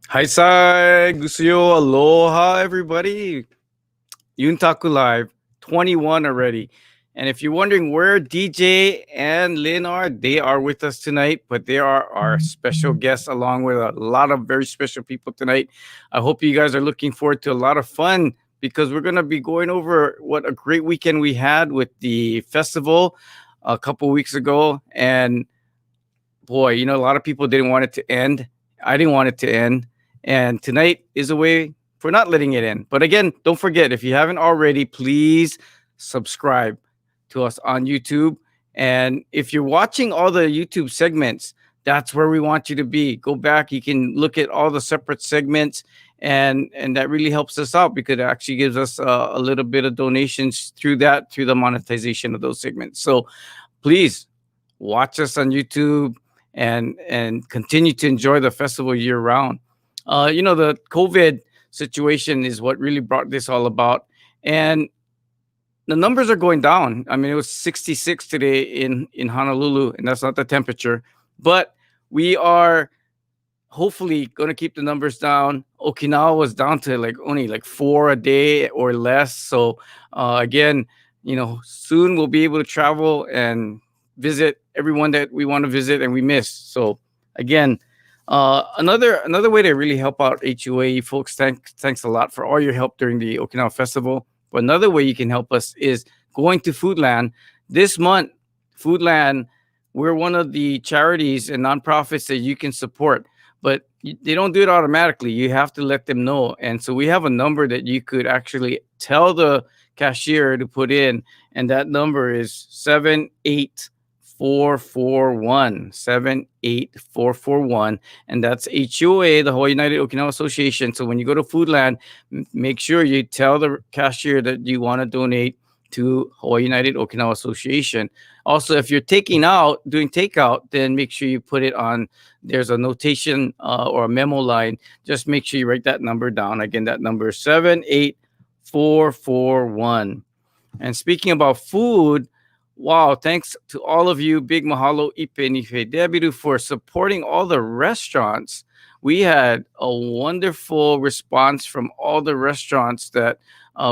Hi, Sai. Gusuyo. Aloha, everybody. Yuntaku Live 21 already. And if you're wondering where DJ and Lynn are, they are with us tonight, but they are our special guests along with a lot of very special people tonight. I hope you guys are looking forward to a lot of fun because we're going to be going over what a great weekend we had with the festival a couple weeks ago. And boy, a lot of people didn't want it to end. I didn't want it to end. And tonight is a way for not letting it end. But again, don't forget, if you haven't already, please subscribe to us on YouTube. And if you're watching all the YouTube segments, that's where we want you to be. Go back, you can look at all the separate segments, and that really helps us out because it actually gives us a little bit of donations through the monetization of those segments. So please watch us on YouTube and continue to enjoy the festival year round. The COVID situation is what really brought this all about, and the numbers are going down. I mean, it was 66 today in Honolulu, and that's not the temperature, but we are hopefully going to keep the numbers down. Okinawa was down to only 4 a day or less. So again, soon we'll be able to travel and visit everyone that we want to visit and we miss. So again, another way to really help out HUA folks. Thanks a lot for all your help during the Okinawa Festival. But another way you can help us is going to Foodland this month. Foodland, we're one of the charities and nonprofits that you can support, but they don't do it automatically. You have to let them know. And so we have a number that you could actually tell the cashier to put in, and that number is 78441, and that's HUA, the Hawaii United Okinawa Association. So when you go to Foodland, make sure you tell the cashier that you want to donate to Hawaii United Okinawa Association. Also, if you're doing takeout, then make sure you put it on. There's a notation or a memo line. Just make sure you write that number down. Again, that number is 78441. And speaking about food, wow, thanks to all of you. Big mahalo Ipe Nife Debiru for supporting all the restaurants. We had a wonderful response from all the restaurants that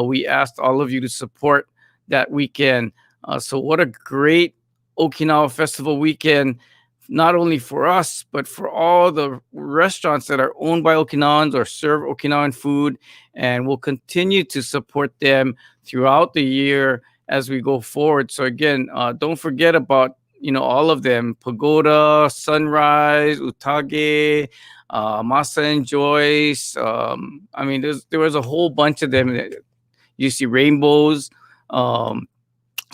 we asked all of you to support that weekend. So what a great Okinawa Festival weekend, not only for us, but for all the restaurants that are owned by Okinawans or serve Okinawan food. And we'll continue to support them throughout the year as we go forward. So again, don't forget about all of them: Pagoda, Sunrise, Utage, Masa and Joyce. I mean, there was a whole bunch of them. You see rainbows. So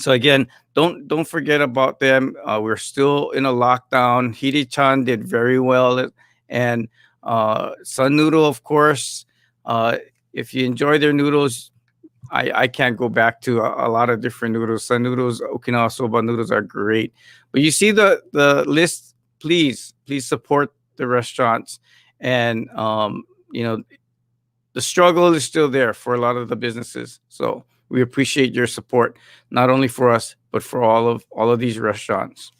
again, don't forget about them. We're still in a lockdown. Hide-chan did very well, and Sun Noodle, of course. If you enjoy their noodles, I can't go back to a lot of different noodles. Sun noodles, Okinawa soba noodles are great. But you see the list. Please support the restaurants, and the struggle is still there for a lot of the businesses. So we appreciate your support, not only for us but for all of these restaurants.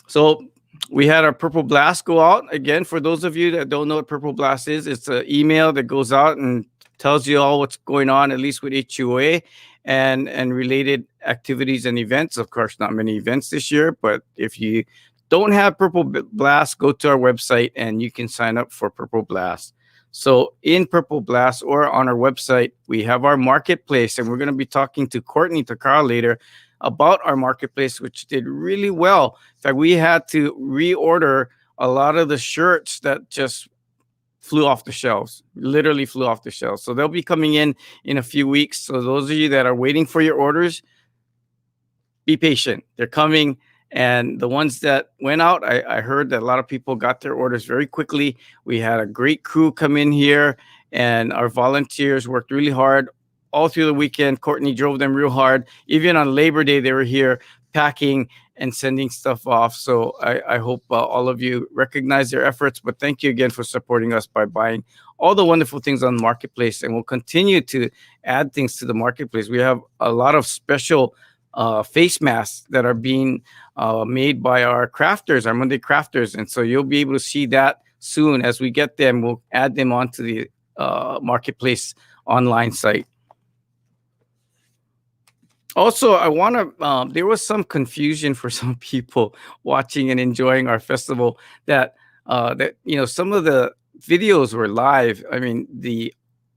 So we had our Purple Blast go out again. For those of you that don't know what Purple Blast is, it's an email that goes out and tells you all what's going on, at least with HUA and related activities and events. Of course, not many events this year, but if you don't have Purple Blast, go to our website and you can sign up for Purple Blast. So in Purple Blast or on our website, we have our marketplace, and we're going to be talking to Courtney Takara later about our marketplace, which did really well. In fact, we had to reorder a lot of the shirts that just flew off the shelves, literally flew off the shelves. So they'll be coming in a few weeks. So those of you that are waiting for your orders, be patient. They're coming. And the ones that went out, I heard that a lot of people got their orders very quickly. We had a great crew come in here, and our volunteers worked really hard all through the weekend. Courtney drove them real hard. Even on Labor Day, they were here packing and sending stuff off. So I hope all of you recognize their efforts. But thank you again for supporting us by buying all the wonderful things on the marketplace. And we'll continue to add things to the marketplace. We have a lot of special face masks that are being made by our crafters, our Monday crafters. And so you'll be able to see that soon. As we get them, we'll add them onto the marketplace online site. Also, I want to. There was some confusion for some people watching and enjoying our festival that some of the videos were live. I mean, the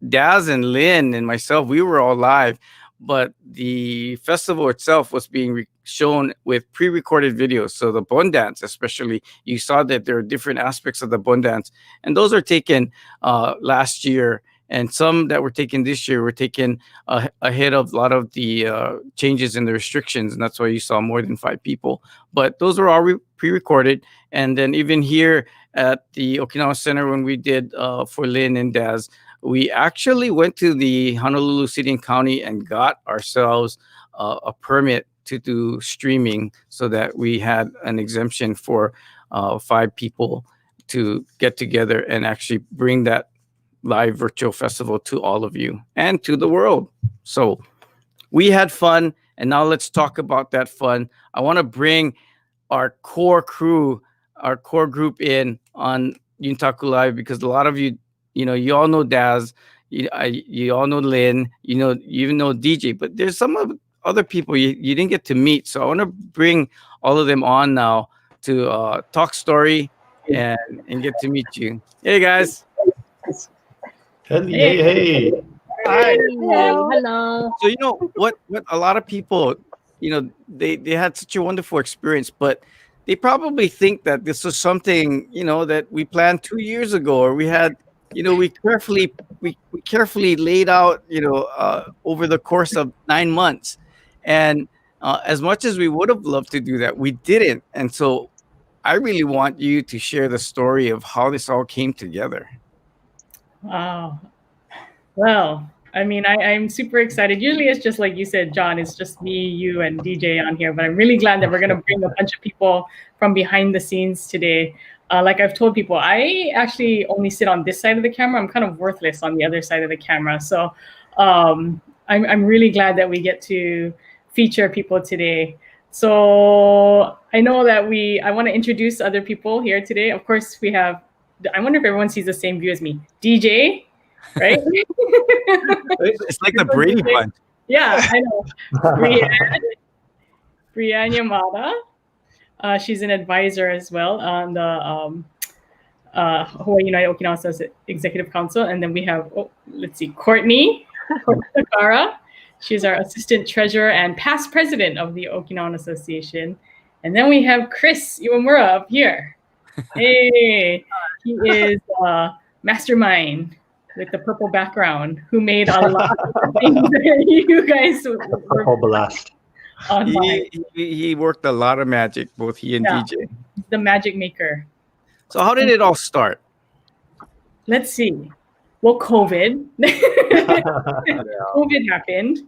Daz and Lynn and myself, we were all live, but the festival itself was being shown with pre-recorded videos. So the Bon Dance, especially, you saw that there are different aspects of the Bon Dance, and those are taken last year. And some that were taken this year were taken ahead of a lot of the changes in the restrictions, and that's why you saw more than 5 people. But those were all pre-recorded, and then even here at the Okinawa Center when we did for Lynn and Daz, we actually went to the Honolulu City and County and got ourselves a permit to do streaming, so that we had an exemption for 5 people to get together and actually bring that live virtual festival to all of you and to the world. So we had fun, and now let's talk about that fun. I want to bring our core crew, our core group in on Yuntaku Live, because a lot of you, you all know Daz, you all know Lynn, you even know DJ, but there's some other people you didn't get to meet. So I want to bring all of them on now to talk story and get to meet you. Hey guys. Hey. Hi. Hello. So what a lot of people, they had such a wonderful experience, but they probably think that this was something, that we planned 2 years ago, or we had, we carefully laid out, over the course of 9 months. And as much as we would have loved to do that, we didn't. And so I really want you to share the story of how this all came together. Wow. Well, I mean, I'm super excited. Usually it's just like you said, John, it's just me, you, and DJ on here. But I'm really glad that we're going to bring a bunch of people from behind the scenes today. Like I've told people, I actually only sit on this side of the camera. I'm kind of worthless on the other side of the camera. So I'm really glad that we get to feature people today. So I know that I want to introduce other people here today. Of course, we have, I wonder if everyone sees the same view as me. DJ, right? It's like the Brady Bunch. Yeah, I know. Brianne Yamada. She's an advisor as well on the Hawaii United Okinawa Executive Council. And then we have, Courtney Takara. She's our assistant treasurer and past president of the Okinawan Association. And then we have Chris Iwamura up here. Hey, he is mastermind with the purple background who made a lot of things that you guys were blast. He worked a lot of magic, both he and DJ. The magic maker. So how did it all start? Let's see. Well, COVID. COVID happened.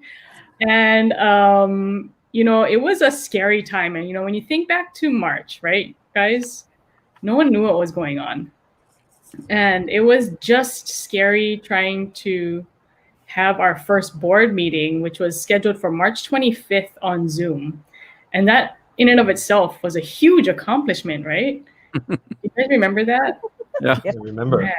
And, it was a scary time. And, when you think back to March, right, guys, no one knew what was going on. And it was just scary trying to have our first board meeting, which was scheduled for March 25th on Zoom. And that in and of itself was a huge accomplishment, right? You guys remember that? Yeah, I remember. Man.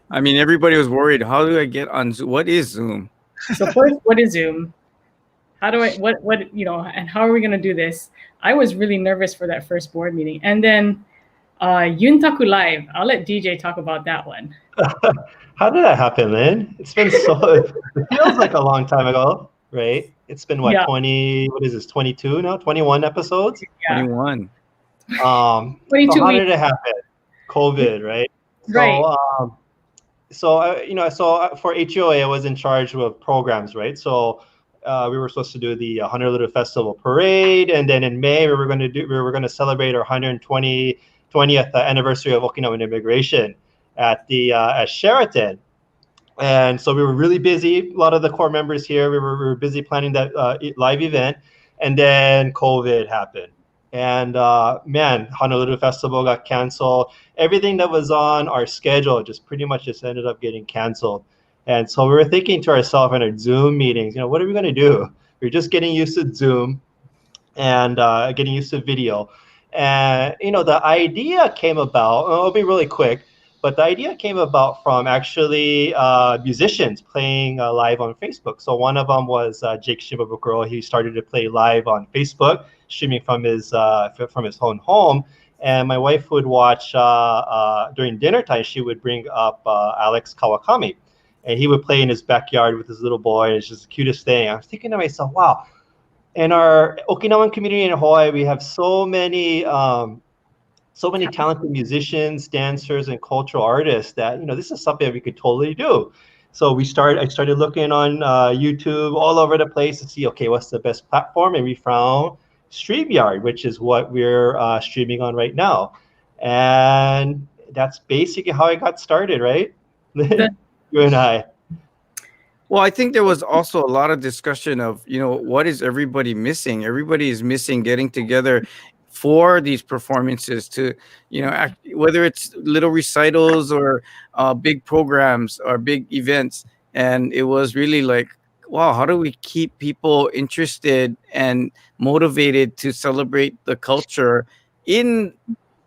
I mean, everybody was worried. How do I get on Zoom? What is Zoom? So first, what is Zoom? How do and how are we going to do this? I was really nervous for that first board meeting. And then Yuntaku Live. I'll let DJ talk about that one. How did that happen, Lynn? It's been it feels like a long time ago, right? It's been 20, what is this, 22 now? 21 episodes? Yeah. 21. 22 so how did it happen? COVID, right? Right. So for HUOA, I was in charge of programs, right? So we were supposed to do the Honolulu Festival Parade, and then in May we were going to celebrate our 20th anniversary of Okinawan immigration at the at Sheraton. And so we were really busy. A lot of the core members here, we were busy planning that live event, and then COVID happened. And Honolulu Festival got canceled. Everything that was on our schedule pretty much ended up getting canceled. And so we were thinking to ourselves in our Zoom meetings, what are we going to do? We're just getting used to Zoom and getting used to video. And, the idea came about, I'll be really quick. But the idea came about from actually musicians playing live on Facebook. So one of them was Jake Shimabukuro. He started to play live on Facebook, streaming from his own home. And my wife would watch during dinner time. She would bring up Alex Kawakami, and he would play in his backyard with his little boy. It's just the cutest thing. I was thinking to myself, wow. In our Okinawan community in Hawaii, we have so many talented musicians, dancers, and cultural artists that this is something that we could totally do. So I started looking on YouTube all over the place to see, okay, what's the best platform, and we found StreamYard, which is what we're streaming on right now, and that's basically how I got started, right? You and I. Well, I think there was also a lot of discussion of, what is everybody missing? Everybody is missing getting together for these performances to, whether it's little recitals or big programs or big events. And it was really like, wow, how do we keep people interested and motivated to celebrate the culture in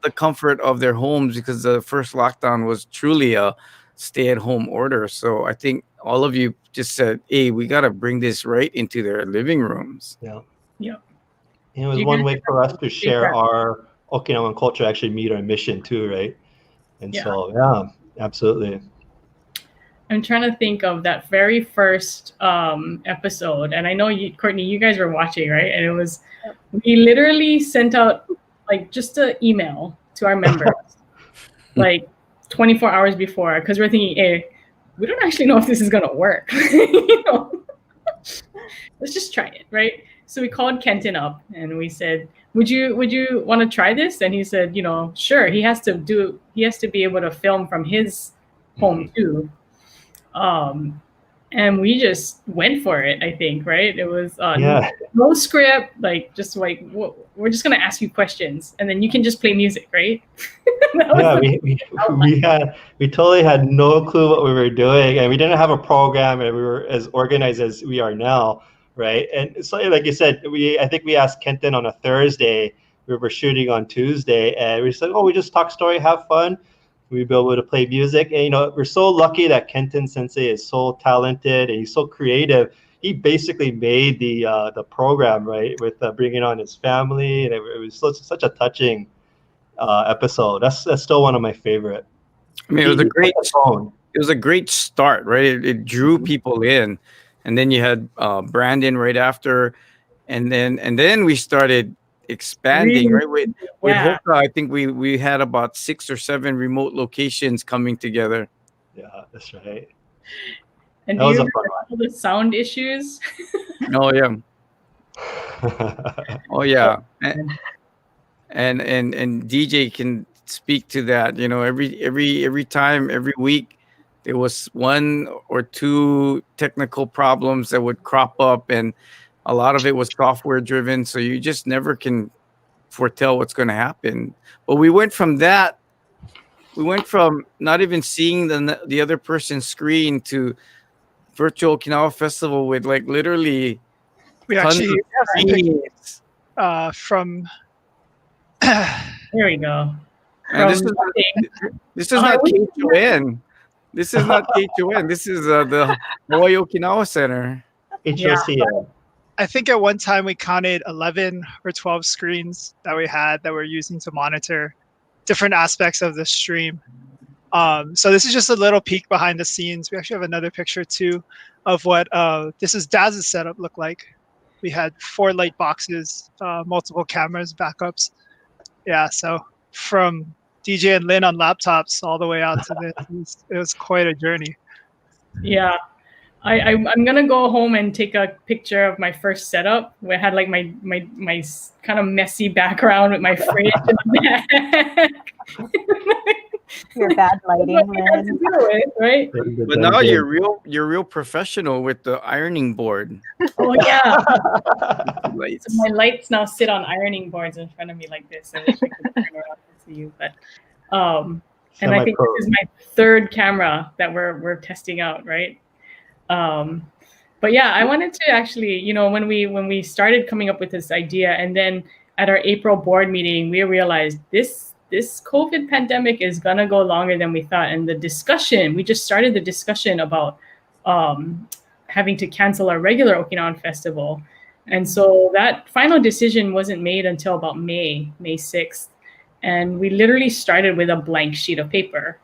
the comfort of their homes? Because the first lockdown was truly a stay-at-home order. So I think all of you just said, hey, we got to bring this right into their living rooms. Yeah. Yeah. And it was one way for us to share our Okinawan culture, actually meet our mission too, right? And so, yeah, absolutely. I'm trying to think of that very first episode. And I know, Courtney, you guys were watching, right? And it was, we literally sent out like just an email to our members, like 24 hours before, because we're thinking, hey, we don't actually know if this is going to work. Let's just try it, right? So we called Kenton up and we said, would you want to try this? And he said, sure. He has to be able to film from his home too. And we just went for it, I think, right? It was no script, like just like, we're just going to ask you questions and then you can just play music, right? We totally had no clue what we were doing, and we didn't have a program, and we were as organized as we are now, right? And so, like you said, I think we asked Kenton on a Thursday. We were shooting on Tuesday, and we said, we just talk story, have fun. We'd be able to play music, and we're so lucky that Kenton Sensei is so talented and he's so creative. He basically made the program, right, with bringing on his family, and it was such a touching episode. That's still one of my favorite. I mean, it was a great start, right? It drew people in, and then you had Brandon right after, and then we started expanding, right? With HUOA, I think we had about 6 or 7 remote locations coming together. Yeah, that's right. And that do you remember all the sound issues? Oh yeah. Oh yeah. And DJ can speak to that. Every time, every week, there was 1 or 2 technical problems that would crop up, and a lot of it was software driven. So you just never can foretell what's going to happen. But we went from that. We went from not even seeing the other person's screen to Virtual Okinawan Festival with like literally. We actually have pictures from. There we go. And this is not HUON. This is not HUON. This is the Hawaii Okinawa Center. HOCA. I think at one time we counted 11 or 12 screens that we had that we're using to monitor different aspects of the stream. So this is just a little peek behind the scenes. We actually have another picture too of what this is Daz's setup looked like. We had 4 light boxes, multiple cameras, backups. Yeah, so from DJ and Lynn on laptops all the way out to this, it was quite a journey. Yeah. I'm gonna go home and take a picture of my first setup where I had like my kind of messy background with my fridge in the back. Your bad lighting, right? But now you're real professional with the ironing board. Oh yeah. So my lights now sit on ironing boards in front of me like this. I wish I could turn around to see you, but and I think this is my 3rd camera that we're testing out, right? But yeah, I wanted to actually, when we started coming up with this idea, and then at our April board meeting, we realized this this COVID pandemic is gonna go longer than we thought. And the discussion, we just started the discussion about having to cancel our regular Okinawan festival. And so that final decision wasn't made until about May 6th. And we literally started with a blank sheet of paper.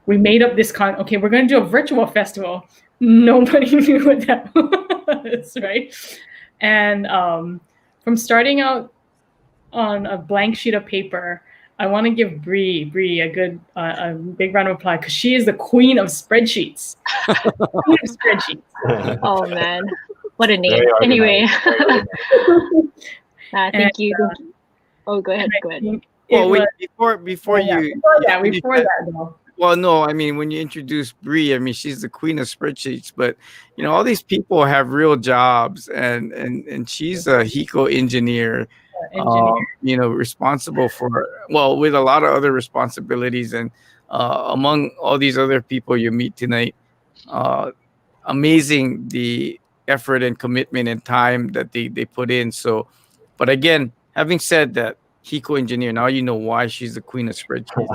We made up this okay, we're going to do a virtual festival. Nobody knew what that was, right? And from starting out on a blank sheet of paper, I want to give Bree a good, a big round of applause because she is the queen of spreadsheets. Queen of spreadsheets. Oh man, what a name! Very organized, Anyway, very organized. thank you. Oh, go ahead. Well, It before before that, though. well, no, I mean, when you introduce Bree, I mean, she's the queen of spreadsheets, but all these people have real jobs, and she's a HICO engineer, responsible for, well, with a lot of other responsibilities, and among all these other people you meet tonight, amazing the effort and commitment and time that they put in. So, but again, having said that, HICO engineer, now you know why she's the queen of spreadsheets.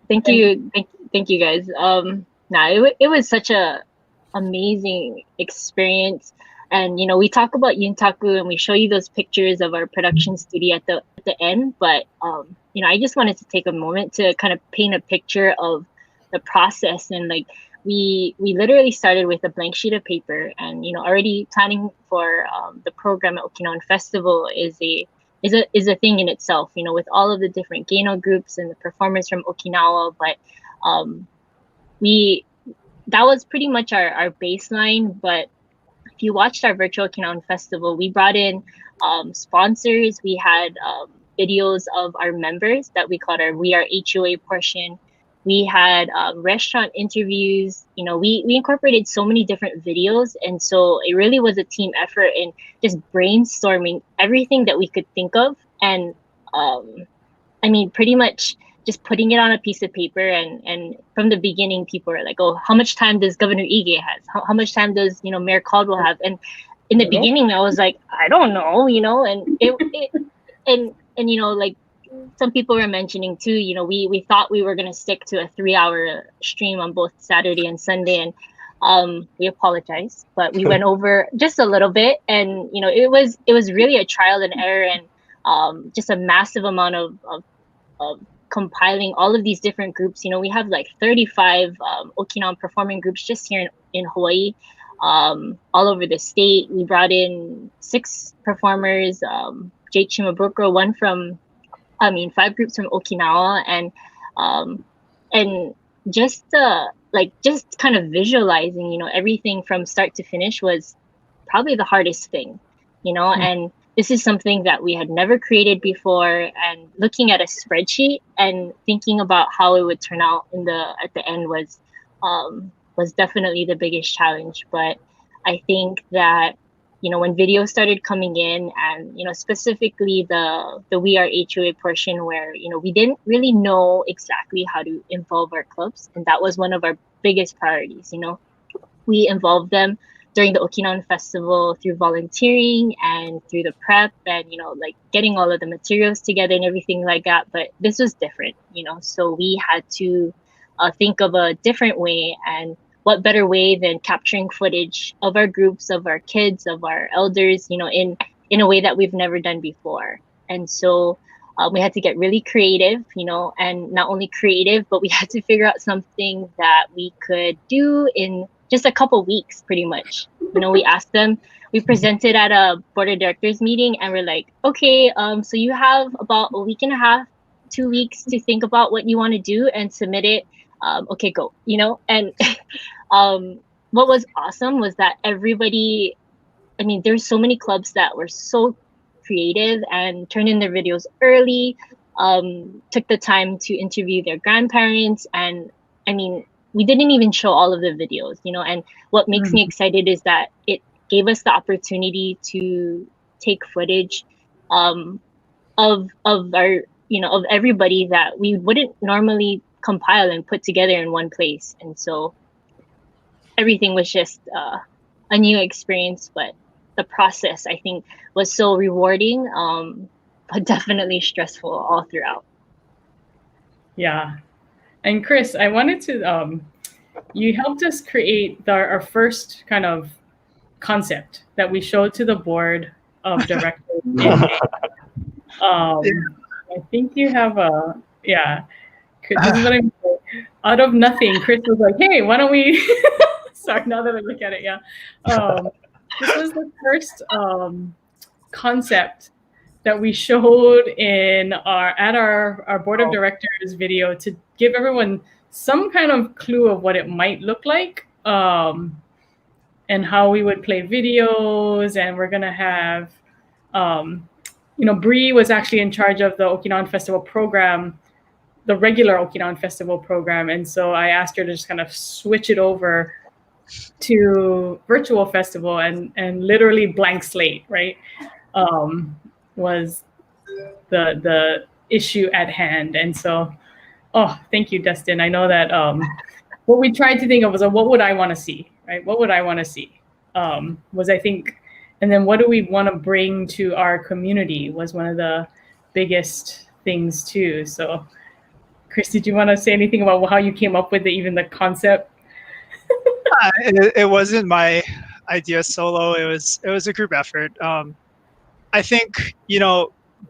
Thank you guys. It was such a amazing experience, and we talk about Yuntaku and we show you those pictures of our production studio at the end, but I just wanted to take a moment to kind of paint a picture of the process. And like we literally started with a blank sheet of paper, and already planning for the program at Okinawan Festival is a thing in itself, with all of the different Geino groups and the performers from Okinawa. But that was pretty much our baseline. But if you watched our Virtual Okinawan Festival, we brought in sponsors. We had videos of our members that we called our We Are HUOA portion. We had restaurant interviews. We incorporated so many different videos, and so it really was a team effort in just brainstorming everything that we could think of, and pretty much just putting it on a piece of paper. And from the beginning, people were like, "Oh, how much time does Governor Ige has? How much time does Mayor Caldwell have?" And in the beginning, I was like, "I don't know," and like some people were mentioning too, we thought we were going to stick to a 3-hour stream on both Saturday and Sunday, and we apologize, but we went over just a little bit, and it was really a trial and error, and just a massive amount of compiling all of these different groups. We have like 35 Okinawan performing groups just here in Hawaii, all over the state. We brought in 6 performers, Jake Shimabukuro, 5 groups from Okinawa, and just kind of visualizing, everything from start to finish was probably the hardest thing, and this is something that we had never created before, and looking at a spreadsheet and thinking about how it would turn out at the end was definitely the biggest challenge. But I think that when videos started coming in, and specifically the We Are HUOA portion, where we didn't really know exactly how to involve our clubs, and that was one of our biggest priorities. We involved them during the Okinawan Festival through volunteering and through the prep, and like getting all of the materials together and everything like that. But this was different, so we had to think of a different way, and what better way than capturing footage of our groups, of our kids, of our elders, in a way that we've never done before. And so we had to get really creative, and not only creative, but we had to figure out something that we could do in just a couple weeks, pretty much. We asked them, we presented at a board of directors meeting, and we're like, okay, so you have about a week and a half, 2 weeks to think about what you want to do and submit it. Okay, go, and what was awesome was that everybody, there's so many clubs that were so creative and turned in their videos early, took the time to interview their grandparents, and we didn't even show all of the videos, and what makes me excited is that it gave us the opportunity to take footage of our, of everybody that we wouldn't normally compile and put together in one place. And so everything was just a new experience, but the process, I think, was so rewarding. but definitely stressful all throughout. Yeah. And Chris, I wanted to, you helped us create our first kind of concept that we showed to the board of directors in May. I think you have a, yeah, this is what I'm saying. Out of nothing, Chris was like, hey, why don't we, sorry, now that I look at it, yeah. This was the first concept that we showed in our board of directors video to give everyone some kind of clue of what it might look like, and how we would play videos. And we're gonna have, Bree was actually in charge of the Okinawan Festival program, the regular Okinawan Festival program, and so I asked her to just kind of switch it over to virtual festival, and literally blank slate, right? Was the issue at hand. And so, oh, thank you, Destin. I know that what we tried to think of was what would I want to see, right? What would I want to see? Was I think, and then what do we want to bring to our community was one of the biggest things too. So, Chris, did you want to say anything about how you came up with even the concept? It wasn't my idea solo. It was a group effort. I think,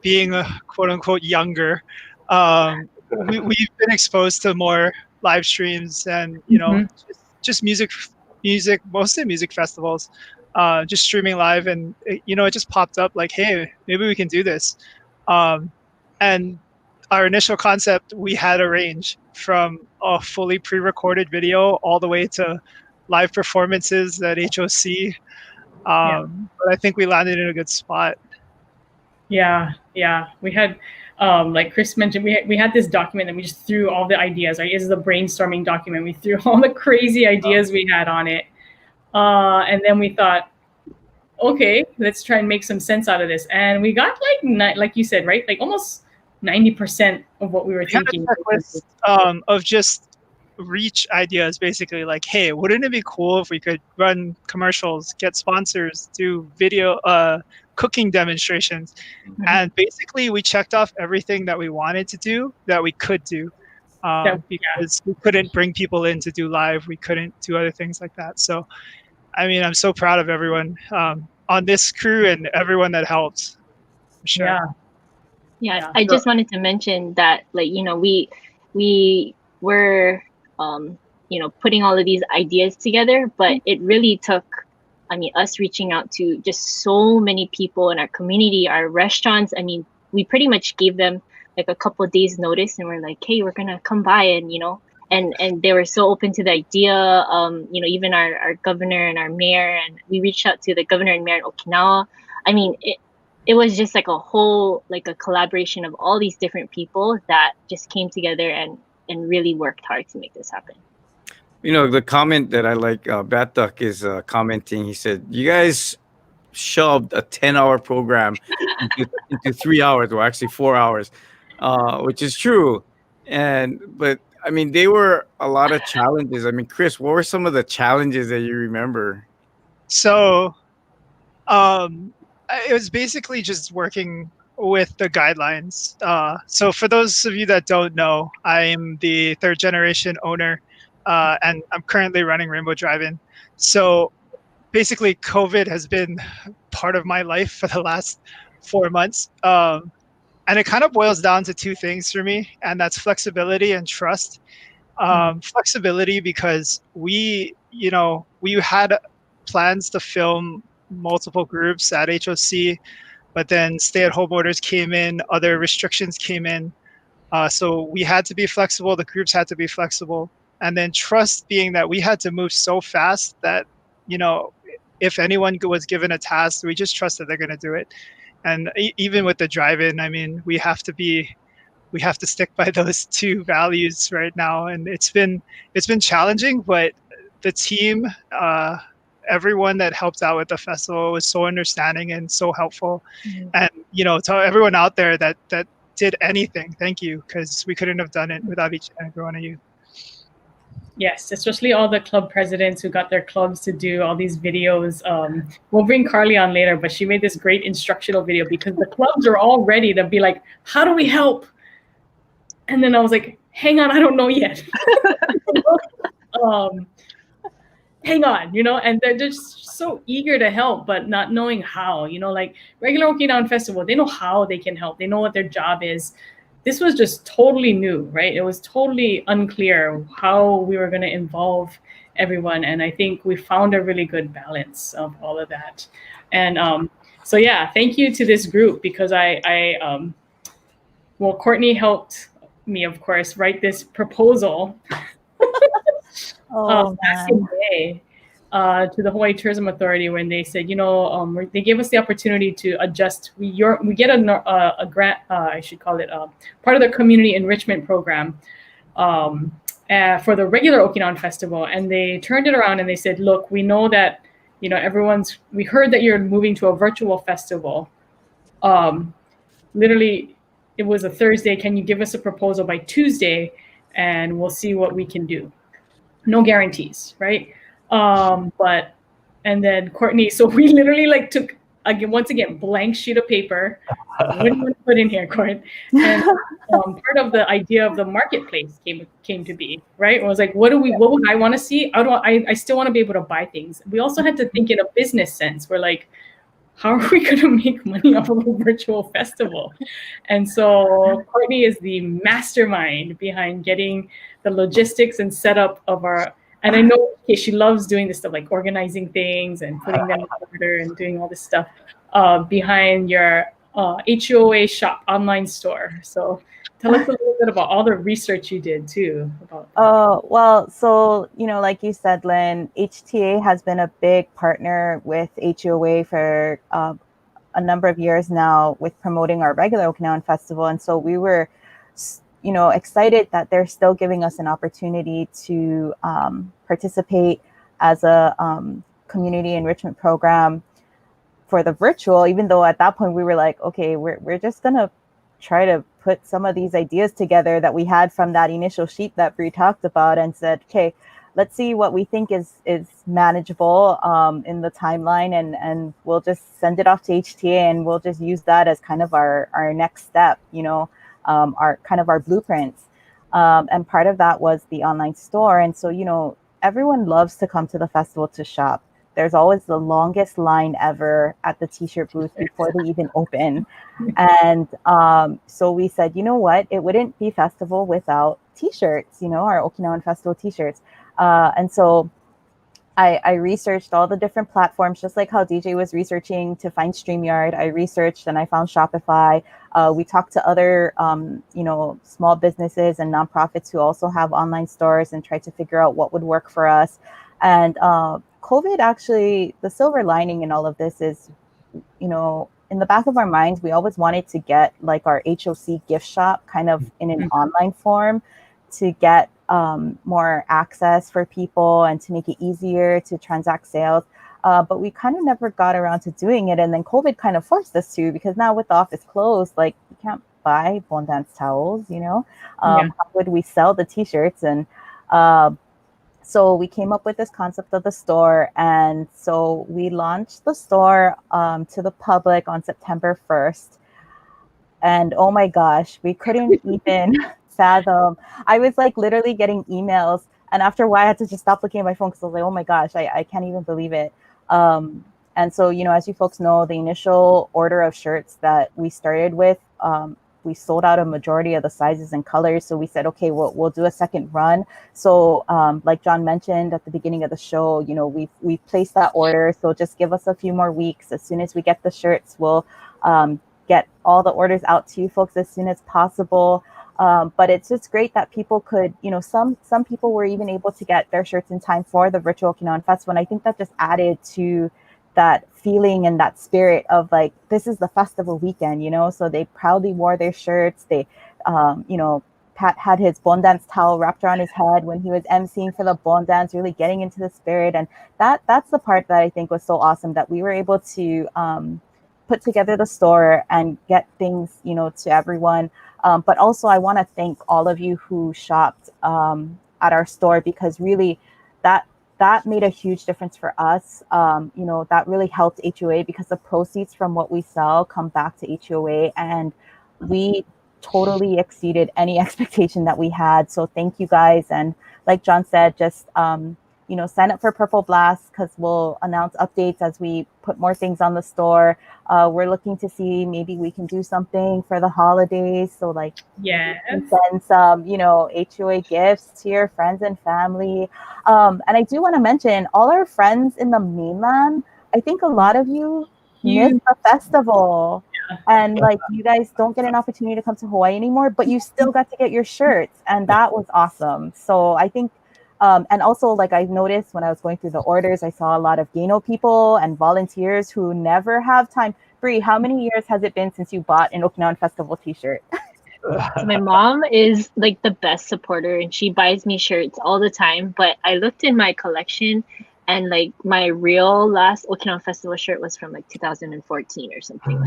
being a quote unquote younger, we've been exposed to more live streams and, just music, mostly music festivals, just streaming live. And, it just popped up like, hey, maybe we can do this. And our initial concept, we had a range from a fully pre-recorded video all the way to live performances at HOC. But I think we landed in a good spot. Yeah. We had, like Chris mentioned, we had this document and we just threw all the ideas. Right? This is a brainstorming document. We threw all the crazy ideas we had on it. And then we thought, okay, let's try and make some sense out of this. And we got like you said, right? Like almost 90% of what we were thinking. Of just reach ideas, basically, like, hey, wouldn't it be cool if we could run commercials, get sponsors, do video cooking demonstrations? And basically we checked off everything that we wanted to do that we could do, because we couldn't bring people in to do live, we couldn't do other things like that. So I mean, I'm so proud of everyone on this crew and everyone that helped, for sure. Yeah, I just wanted to mention that, like, we were putting all of these ideas together, but it really took, us reaching out to just so many people in our community, our restaurants. I mean, we pretty much gave them like a couple of days notice, and we're like, hey, we're gonna come by, and and they were so open to the idea. Even our governor and our mayor, and we reached out to the governor and mayor in Okinawa. I mean, it was just like a collaboration of all these different people that just came together and really worked hard to make this happen. The comment that I like, Bat Duck is commenting. He said, you guys shoved a 10-hour program into 3 hours, or actually 4 hours, which is true. But I mean, they were a lot of challenges. I mean, Chris, what were some of the challenges that you remember? So it was basically just working with the guidelines. So for those of you that don't know, I'm the third generation owner, and I'm currently running Rainbow Drive-In. So basically COVID has been part of my life for the last 4 months. And it kind of boils down to two things for me, and that's flexibility and trust. Flexibility because we had plans to film multiple groups at HOC, but then stay-at-home orders came in, other restrictions came in. So we had to be flexible, the groups had to be flexible. And then trust being that we had to move so fast that, if anyone was given a task, we just trust that they're going to do it. And even with the drive-in, I mean, we have to stick by those two values right now. And it's been challenging, but the team, everyone that helped out with the festival was so understanding and so helpful. And, to everyone out there that did anything, thank you, because we couldn't have done it without each and every one of you. Yes, especially all the club presidents who got their clubs to do all these videos. We'll bring Carly on later, but she made this great instructional video because the clubs are all ready to be like, how do we help? And then I was like, hang on, I don't know yet. Hang on, and they're just so eager to help, but not knowing how, like regular Okinawan Festival, they know how they can help. They know what their job is. This was just totally new, right? It was totally unclear how we were going to involve everyone. And I think we found a really good balance of all of that. And so, yeah, thank you to this group because well, Courtney helped me, of course, write this proposal back in May to the Hawaii Tourism Authority when they said, they gave us the opportunity to adjust. We get a grant, I should call it, part of the community enrichment program for the regular Okinawan Festival. And they turned it around and they said, look, we know that, we heard that you're moving to a virtual festival. Literally, it was a Thursday. Can you give us a proposal by Tuesday and we'll see what we can do? No guarantees, right? And then Courtney, so we literally took once again blank sheet of paper. What do you want to put in here, Court? And part of the idea of the marketplace came to be, right? It was like, what would I want to see? I still want to be able to buy things. We also had to think in a business sense. We're like, how are we going to make money off of a virtual festival? And so Courtney is the mastermind behind getting the logistics and setup of and I know she loves doing this stuff, like organizing things and putting them in order and doing all this stuff behind your HUOA shop online store. So tell us a little bit about all the research you did too. Well, so, like you said, Lynn, HTA has been a big partner with HUOA for a number of years now with promoting our regular Okinawan Festival. And so we were, excited that they're still giving us an opportunity to participate as a community enrichment program for the virtual, even though at that point we were like, okay, we're just going to try to put some of these ideas together that we had from that initial sheet that Bree talked about and said, okay, let's see what we think is manageable in the timeline and we'll just send it off to HTA and we'll just use that as kind of our next step, our kind of our blueprints. And part of that was the online store. And so, everyone loves to come to the festival to shop. There's always the longest line ever at the t-shirt booth before they even open. And so we said, you know what, it wouldn't be festival without t-shirts, our Okinawan Festival t-shirts. And so I researched all the different platforms, just like how DJ was researching to find StreamYard. I researched and I found Shopify. We talked to other, small businesses and nonprofits who also have online stores and tried to figure out what would work for us. And COVID actually, the silver lining in all of this is, in the back of our minds, we always wanted to get like our HOC gift shop kind of in an online form to get more access for people and to make it easier to transact sales. But we kind of never got around to doing it. And then COVID kind of forced us to, because now with the office closed, like you can't buy Bon Dance towels, how would we sell the t-shirts? And so we came up with this concept of the store. And so we launched the store to the public on September 1st. And oh my gosh, we couldn't even fathom. I was like literally getting emails. And after a while, I had to just stop looking at my phone because I was like, oh my gosh, I can't even believe it. And so, as you folks know, the initial order of shirts that we started with, we sold out a majority of the sizes and colors. So we said, okay, we'll do a second run. So like John mentioned at the beginning of the show, we've placed that order. So just give us a few more weeks. As soon as we get the shirts, we'll get all the orders out to you folks as soon as possible. But it's just great that people could, some people were even able to get their shirts in time for the Virtual Okinawan Festival. And I think that just added to that feeling and that spirit of like, this is the festival weekend, so they proudly wore their shirts. They, Pat had his Bon Dance towel wrapped around his head when he was emceeing for the Bon Dance, really getting into the spirit. And that's the part that I think was so awesome, that we were able to put together the store and get things, to everyone. But also I want to thank all of you who shopped. at our store, because really that made a huge difference for us. You know, that really helped HUA, because the proceeds from what we sell come back to HUA, and we totally exceeded any expectation that we had. So thank you guys. And like John said, just you know, sign up for Purple Blast, because we'll announce updates as we put more things on the store. We're looking to see maybe we can do something for the holidays. So like, Yeah. send some, you know, HUA gifts to your friends and family. And I do want to mention all our friends in the mainland. I think a lot of you missed the festival. And like, you guys don't get an opportunity to come to Hawaii anymore, but you still got to get your shirts, and that was awesome. So I think and also, like, I noticed when I was going through the orders, I saw a lot of Gano people and volunteers who never have time. Bree, how many years has it been since you bought an Okinawan Festival t-shirt? So my mom is like the best supporter, and she buys me shirts all the time. But I looked in my collection, and like my real last Okinawan Festival shirt was from like 2014 or something.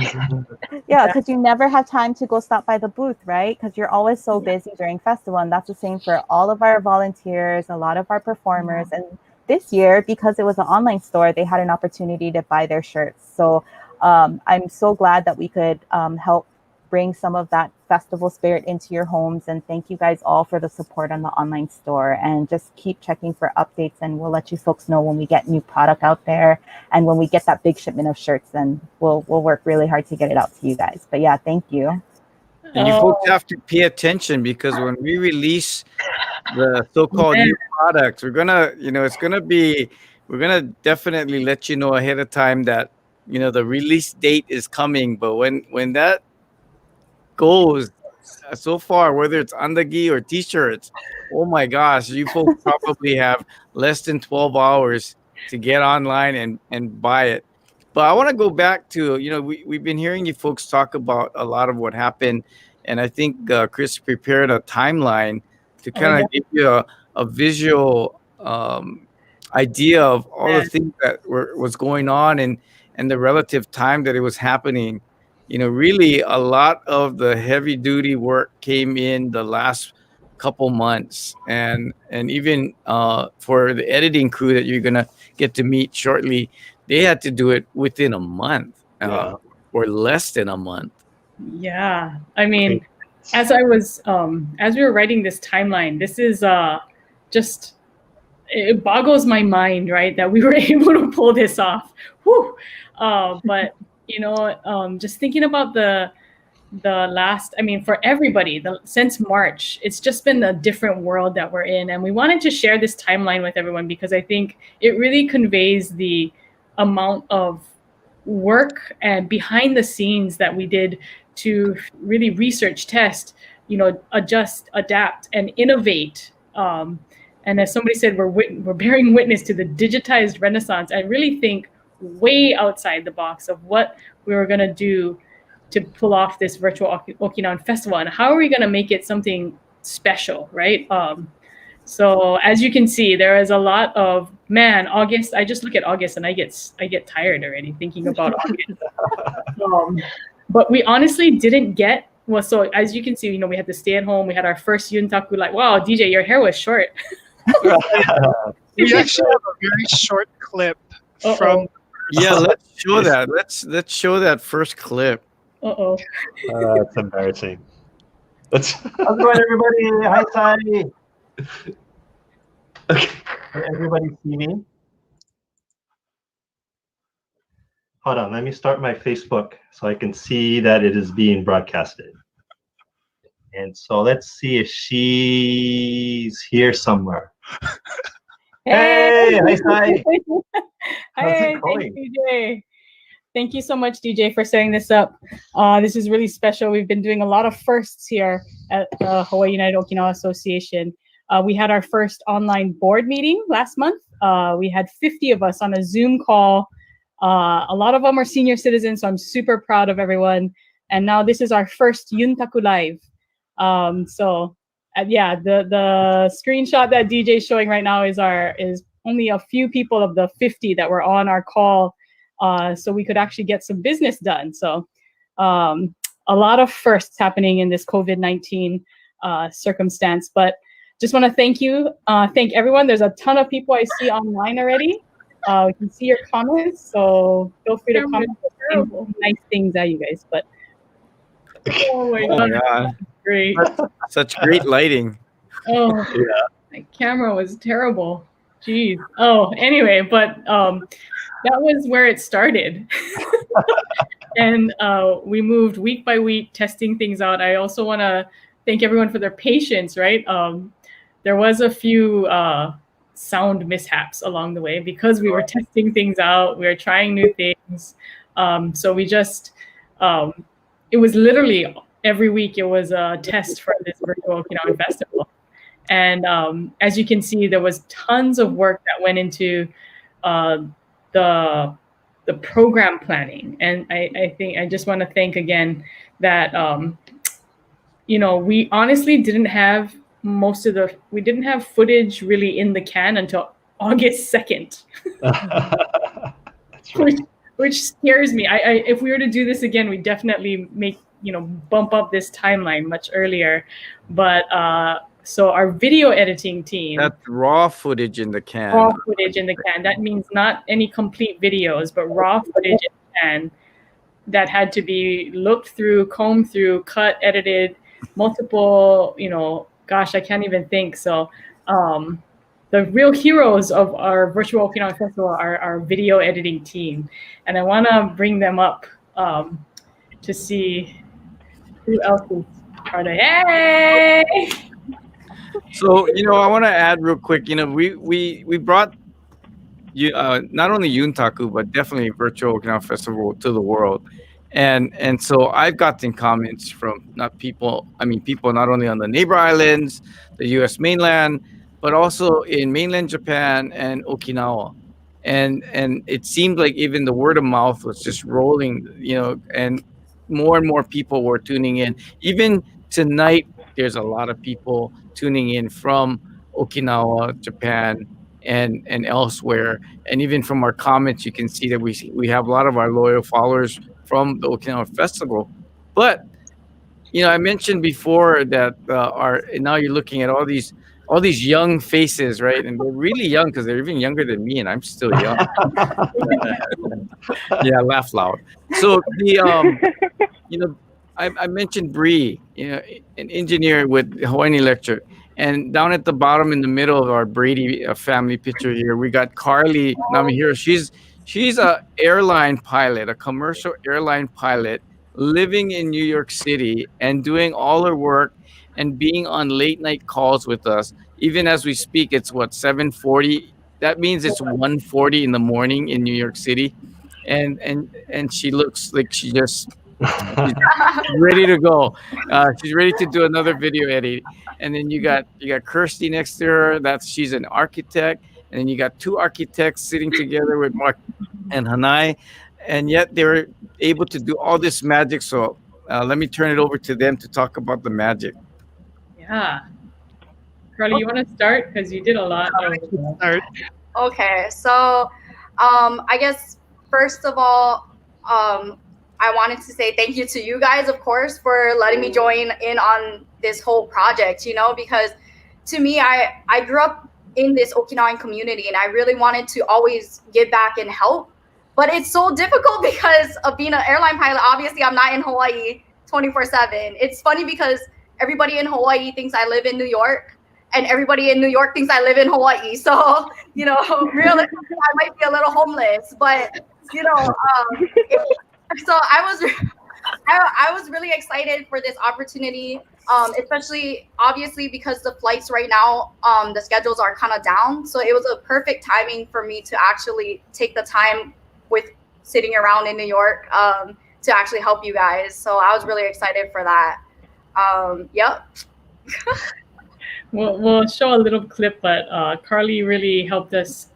Yeah, because you never have time to go stop by the booth, right? Because you're always so busy during festival, and that's the same for all of our volunteers, a lot of our performers. And this year, because it was an online store, they had an opportunity to buy their shirts. So I'm so glad that we could help bring some of that festival spirit into your homes. And thank you guys all for the support on the online store, and just keep checking for updates, and we'll let you folks know when we get new product out there, and when we get that big shipment of shirts, then we'll work really hard to get it out to you guys. But yeah, thank you. And you folks have to pay attention, because when we release the so-called new products, we're gonna, you know, we're gonna definitely let you know ahead of time that, you know, the release date is coming. But when that goes, so far, whether it's andagi or t-shirts, oh my gosh, you folks probably have less than 12 hours to get online and buy it. But I want to go back to, you know, we've been hearing you folks talk about a lot of what happened. And I think Chris prepared a timeline to kind of give you a visual idea of all the things that was going on, and the relative time that it was happening. You know, really a lot of the heavy duty work came in the last couple months, and even for the editing crew that you're gonna get to meet shortly, they had to do it within a month or less than a month. Yeah, I mean, as we were writing this timeline, this is just, it boggles my mind, right, that we were able to pull this off. Whew. But you know, just thinking about the last, I mean, for everybody, since March, it's just been a different world that we're in. And we wanted to share this timeline with everyone, because I think it really conveys the amount of work and behind the scenes that we did to really research, test, you know, adjust, adapt, and innovate. And as somebody said, we're bearing witness to the digitized renaissance. I really think way outside the box of what we were going to do to pull off this virtual Okinawan Festival, and how are we going to make it something special, right? So as you can see, there is a lot of, man, August. I just look at August and I get tired already thinking about August. But we honestly didn't get, well, so as you can see, you know, we had to stay at home. We had our first Yuntaku, like, wow, DJ, your hair was short. We actually have a very short clip from. Yeah, let's show that. Let's show that first clip. That's embarrassing. How's it going, everybody? Hi, Sai. Okay. Can everybody see me? Hold on, let me start my Facebook so I can see that it is being broadcasted. And so let's see if she's here somewhere. Hey, hi, Sai. Hey, thanks, DJ. Thank you so much, DJ, for setting this up. This is really special. We've been doing a lot of firsts here at the Hawaii United Okinawa Association. We had our first online board meeting last month. We had 50 of us on a Zoom call. A lot of them are senior citizens, so I'm super proud of everyone. And now this is our first Yuntaku Live. Yeah, the screenshot that DJ is showing right now is only a few people of the 50 that were on our call, so we could actually get some business done. So a lot of firsts happening in this COVID-19 circumstance. But just want to thank you. Thank everyone. There's a ton of people I see online already. We can see your comments, so feel free to comment nice things at you guys. But oh my Oh god, my God. great. Such great lighting. Oh, my camera was terrible. Jeez. Oh, anyway, but that was where it started. And we moved week by week, testing things out. I also want to thank everyone for their patience, right? There was a few sound mishaps along the way because we were testing things out. We were trying new things. So we just, it was literally every week it was a test for this Virtual Okinawan Festival. And as you can see, there was tons of work that went into the program planning. And I think I just want to thank again that, we honestly didn't have we didn't have footage really in the can until August 2nd. That's right. which scares me. If we were to do this again, we definitely bump up this timeline much earlier. But so our video editing team. That's raw footage in the can. Raw footage in the can. That means not any complete videos, but raw footage in the can that had to be looked through, combed through, cut, edited, multiple, gosh, I can't even think. So the real heroes of our Virtual Okinawan Festival are our video editing team. And I want to bring them up to see who else is part of. Yay! So, I want to add real quick, we brought you not only Yuntaku, but definitely Virtual Okinawan Festival to the world. And so I've gotten comments from people not only on the neighbor islands, the US mainland, but also in mainland Japan and Okinawa. And it seemed like even the word of mouth was just rolling, and more people were tuning in. Even tonight, there's a lot of people tuning in from Okinawa, Japan, and elsewhere. And even from our comments, you can see that we have a lot of our loyal followers from the Okinawa Festival. But I mentioned before that now you're looking at all these young faces, right? And they're really young because they're even younger than me, and I'm still young. Yeah, laugh loud. So I mentioned Bree, an engineer with Hawaiian Electric. And down at the bottom in the middle of our Brady family picture here, we got Carly Namihiro. She's a airline pilot, a commercial airline pilot, living in New York City and doing all her work and being on late night calls with us. Even as we speak, it's 7:40. That means it's 1:40 in the morning in New York City. And she looks like she's ready to go. She's ready to do another video edit. And then you got Kirsty next to her. She's an architect. And then you got two architects sitting together with Mark and Hanai. And yet they were able to do all this magic. So let me turn it over to them to talk about the magic. Yeah. Carly, you want to start? Because you did a lot. Okay. So I guess, first of all, I wanted to say thank you to you guys, of course, for letting me join in on this whole project, because to me, I grew up in this Okinawan community and I really wanted to always give back and help. But it's so difficult because of being an airline pilot. Obviously, I'm not in Hawaii 24/7. It's funny because everybody in Hawaii thinks I live in New York and everybody in New York thinks I live in Hawaii. So, realistically, I might be a little homeless, but, so I was really excited for this opportunity, especially obviously because the flights right now, the schedules are kind of down. So it was a perfect timing for me to actually take the time with sitting around in New York to actually help you guys. So I was really excited for that. Yep. We'll show a little clip, but Carly really helped us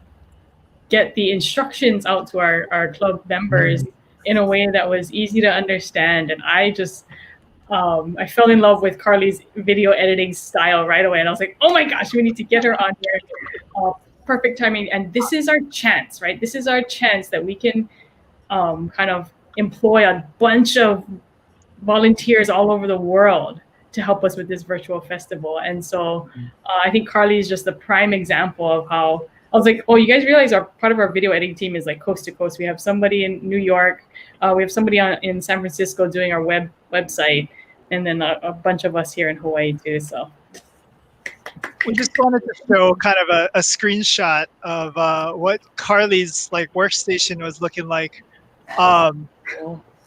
get the instructions out to our club members in a way that was easy to understand. And I just, I fell in love with Carly's video editing style right away. And I was like, oh my gosh, we need to get her on here. Perfect timing. And this is our chance, right? This is our chance that we can kind of employ a bunch of volunteers all over the world to help us with this virtual festival. And so I think Carly is just the prime example of how I was like, oh, you guys realize our part of our video editing team is like coast to coast. We have somebody in New York, we have somebody in San Francisco doing our website, and then a bunch of us here in Hawaii too. So we just wanted to show kind of a screenshot of what Carly's like workstation was looking like.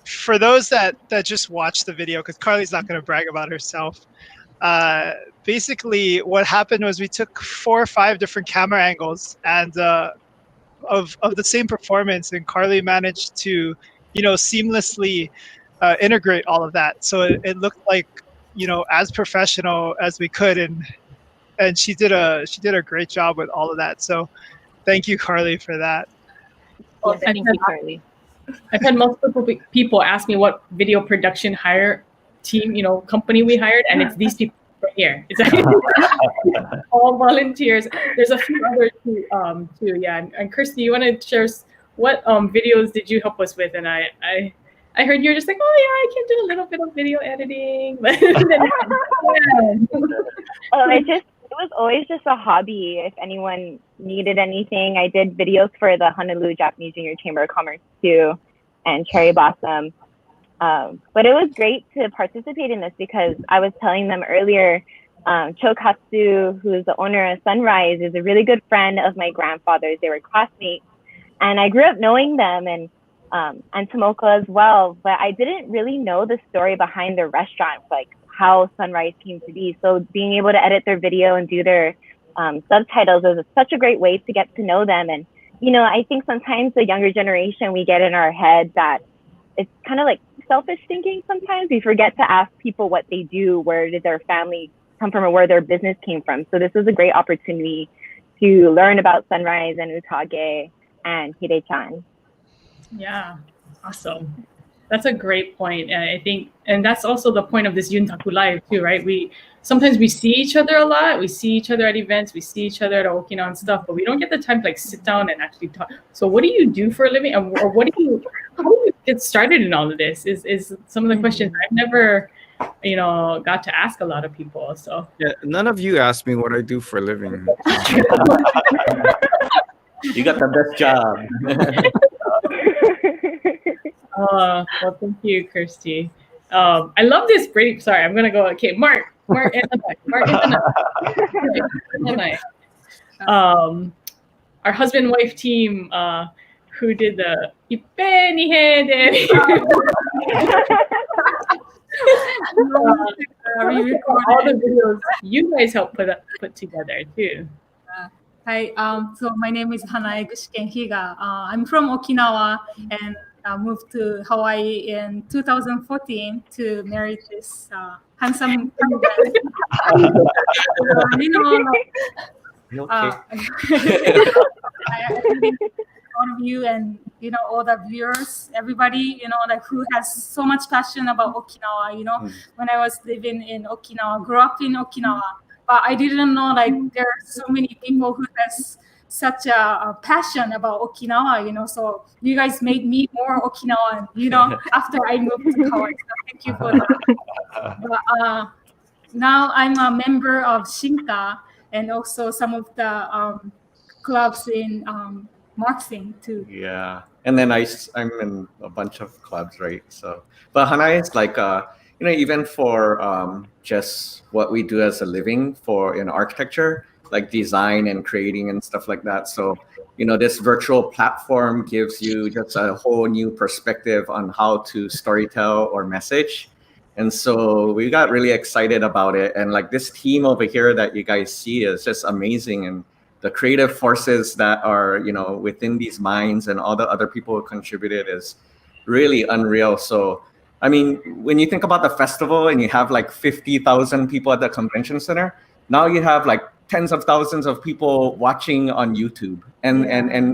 For those that just watch the video, because Carly's not going to brag about herself. Basically, what happened was we took 4 or 5 different camera angles and of the same performance, and Carly managed to, seamlessly integrate all of that. So it looked like, as professional as we could, and she did a great job with all of that. So thank you, Carly, for that. Well, thank you, Carly. I've had multiple people ask me what video production team, company we hired, and it's these people right here. It's all volunteers. There's a few others too. Yeah. And Kirsty, you want to share what videos did you help us with? And I heard you're just like, oh yeah, I can do a little bit of video editing. Oh, it was always just a hobby. If anyone needed anything, I did videos for the Honolulu Japanese Junior Chamber of Commerce too, and Cherry Blossom. But it was great to participate in this because I was telling them earlier, Chokatsu, who is the owner of Sunrise, is a really good friend of my grandfather's. They were classmates, and I grew up knowing them, and Tomoko as well. But I didn't really know the story behind their restaurant, like how Sunrise came to be. So being able to edit their video and do their subtitles is such a great way to get to know them. And, I think sometimes the younger generation, we get in our head that it's kind of like selfish thinking sometimes. We forget to ask people what they do, where did their family come from, or where their business came from. So this was a great opportunity to learn about Sunrise and Utage and Hide-chan. Yeah, awesome. That's a great point. And I think, and that's also the point of this Yuntaku Live too, right? Sometimes we see each other a lot. We see each other at events. We see each other at Okinawan stuff, but we don't get the time to like sit down and actually talk. So what do you do for a living? Or how do you get started in all of this is some of the questions I've never, got to ask a lot of people. So yeah, none of you asked me what I do for a living. You got the best job. Well, thank you, Kirsty. I love this break. Sorry, I'm gonna go. Okay, Mark and I. Our husband-wife team who did the we record all the videos you guys helped put together too. Hi, so my name is Hanae Gushiken Higa. I'm from Okinawa and moved to Hawaii in 2014 to marry this handsome immigrant. I thank all of you and all the viewers, everybody who has so much passion about Okinawa. When I was living in Okinawa, grew up in Okinawa, but I didn't know there are so many people who has such a passion about Okinawa, so you guys made me more Okinawan, after I moved to Hawaii. So thank you for that. But now I'm a member of Shinka and also some of the clubs in Marxing too. Yeah, and then I'm in a bunch of clubs, right? So, but Hanae is like even for just what we do as a living in architecture, like design and creating and stuff like that. So, this virtual platform gives you just a whole new perspective on how to storytell or message. And so we got really excited about it. And like this team over here that you guys see is just amazing. And the creative forces that are, within these minds and all the other people who contributed is really unreal. So, I mean, when you think about the festival and you have like 50,000 people at the convention center, now you have like tens of thousands of people watching on YouTube. And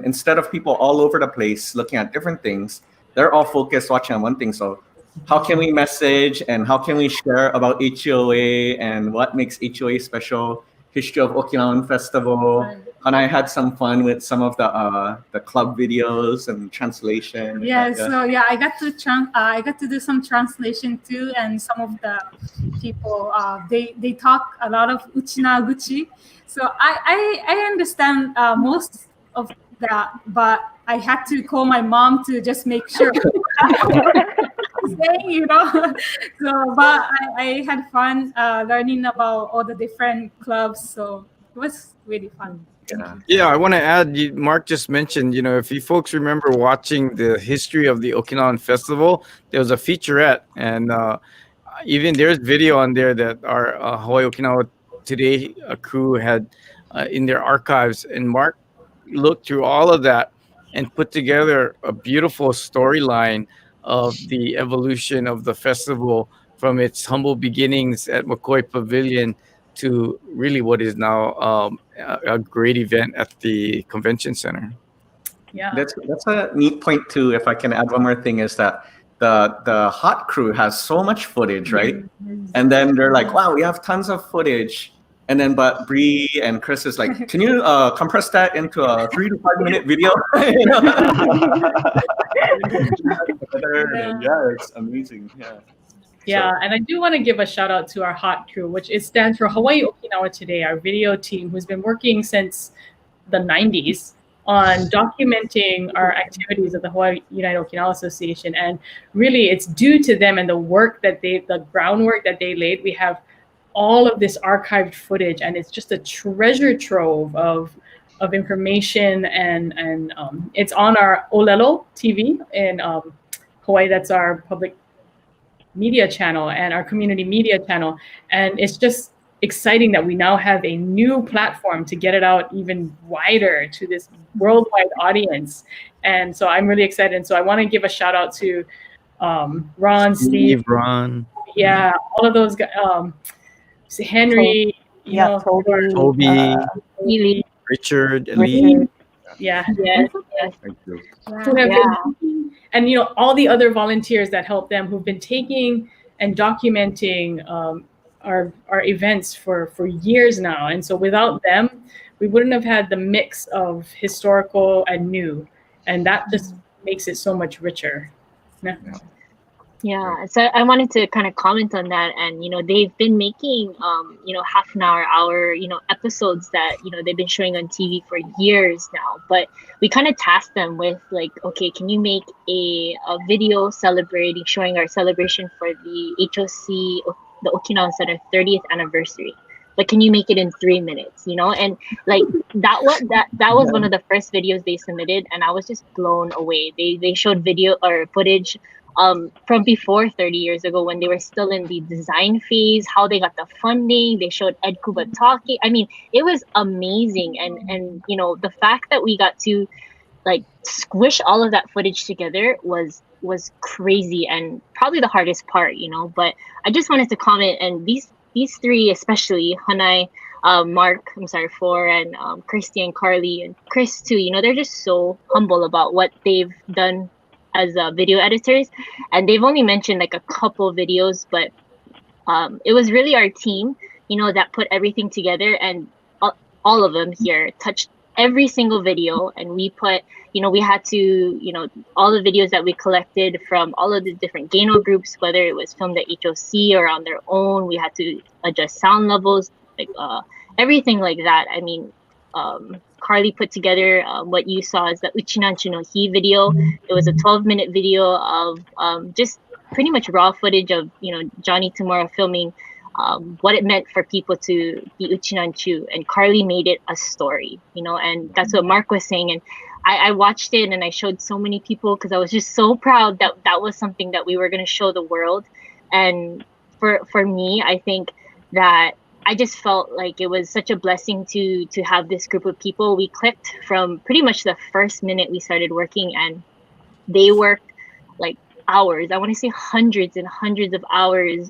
instead of people all over the place looking at different things, they're all focused watching on one thing. So how can we message and how can we share about HUOA and what makes HUOA special, history of Okinawan Festival, and I had some fun with some of the club videos and translation. Yeah, so yeah, I got to do some translation too, and some of the people they talk a lot of Uchinaguchi, so I understand most of that, but I had to call my mom to just make sure. Saying, you know, so but I had fun learning about all the different clubs, so it was really fun. Yeah, I want to add, Mark just mentioned, if you folks remember watching the history of the Okinawan Festival, there was a featurette, and even there's video on there that our Hawaii Okinawa Today crew had in their archives, and Mark looked through all of that and put together a beautiful storyline of the evolution of the festival from its humble beginnings at McCoy Pavilion to really what is now a great event at the convention center. Yeah, that's a neat point too. If I can add one more thing, is that the hot crew has so much footage, right? And then they're like, wow, we have tons of footage. And then, but Bree and Chris is like, can you compress that into a 3 to 5 minute video? Yeah, it's amazing. Yeah. Yeah, and I do want to give a shout out to our hot crew, which stands for Hawaii Okinawa Today, our video team, who's been working since the 90s on documenting our activities of the Hawaii United Okinawa Association. And really, it's due to them and the groundwork that they laid. We have all of this archived footage, and it's just a treasure trove of information. And it's on our Olelo TV in Hawaii. That's our public media channel and our community media channel, and it's just exciting that we now have a new platform to get it out even wider to this worldwide audience. And so I'm really excited, and so I want to give a shout out to Ron, Steve, Ron, yeah, all of those guys, Henry, Toby, Richard, Lee. Yeah. Thank you. Who have been, and all the other volunteers that help them, who've been taking and documenting our events for years now. And so without them, we wouldn't have had the mix of historical and new, and that just makes it so much richer. Yeah, so I wanted to kind of comment on that, and they've been making half an hour, episodes that they've been showing on TV for years now. But we kind of tasked them with like, okay, can you make a video showing our celebration for the HOC, the Okinawan Center 30th anniversary? But can you make it in 3 minutes? And like that was one of the first videos they submitted, and I was just blown away. They showed video or footage from before 30 years ago, when they were still in the design phase, how they got the funding. They showed Ed Kuba talking. I mean, it was amazing. And the fact that we got to like squish all of that footage together was crazy, and probably the hardest part, but I just wanted to comment, and these three, especially Hanai, Mark, For, and Christy and Carly and Chris too, they're just so humble about what they've done as video editors, and they've only mentioned like a couple videos, but it was really our team, that put everything together, and all of them here touched every single video, and we put, we had to, all the videos that we collected from all of the different Gaino groups, whether it was filmed at HOC or on their own, we had to adjust sound levels, like everything like that. I mean, Carly put together what you saw is the Uchinanchu no Hi video. It was a 12-minute video of just pretty much raw footage of Johnny Tamura filming what it meant for people to be Uchinanchu, and Carly made it a story, and that's what Mark was saying. And I watched it and I showed so many people because I was just so proud that that was something that we were going to show the world. And for me, I think that I just felt like it was such a blessing to have this group of people. We clicked from pretty much the first minute we started working, and they worked like hours. I want to say hundreds and hundreds of hours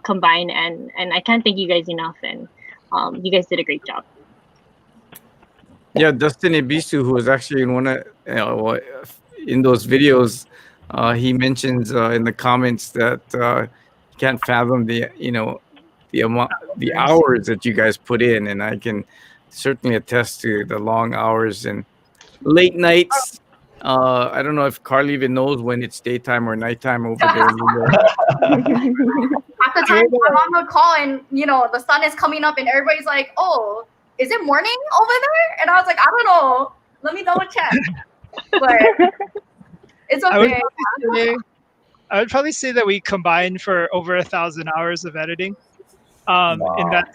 combined, and I can't thank you guys enough. And you guys did a great job. Yeah, Dustin Ibisu, who was actually in one of in those videos, he mentions in the comments that he can't fathom the amount, the hours that you guys put in, and I can certainly attest to the long hours and late nights. I don't know if Carly even knows when it's daytime or nighttime over there in New York. Half the time I'm on the call and the sun is coming up and everybody's like, "Oh, is it morning over there?" And I was like, "I don't know. Let me double check." But it's okay. I would probably say that we combined for over 1,000 hours of editing in that.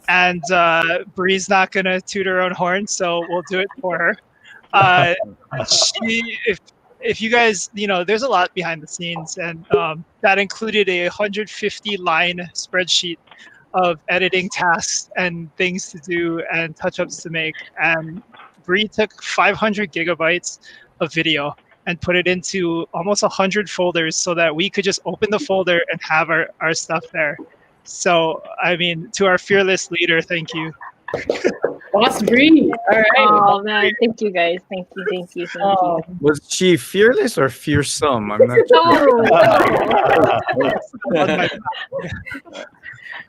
And Bree's not gonna toot her own horn, so we'll do it for her. If you guys, there's a lot behind the scenes, and that included a 150-line spreadsheet of editing tasks and things to do and touch-ups to make. And Bree took 500 gigabytes of video and put it into almost 100 folders so that we could just open the folder and have our stuff there. So, I mean, to our fearless leader, thank you. Boss Bree. All right. Oh man, thank you guys. Thank you. Was she fearless or fearsome? I'm not sure.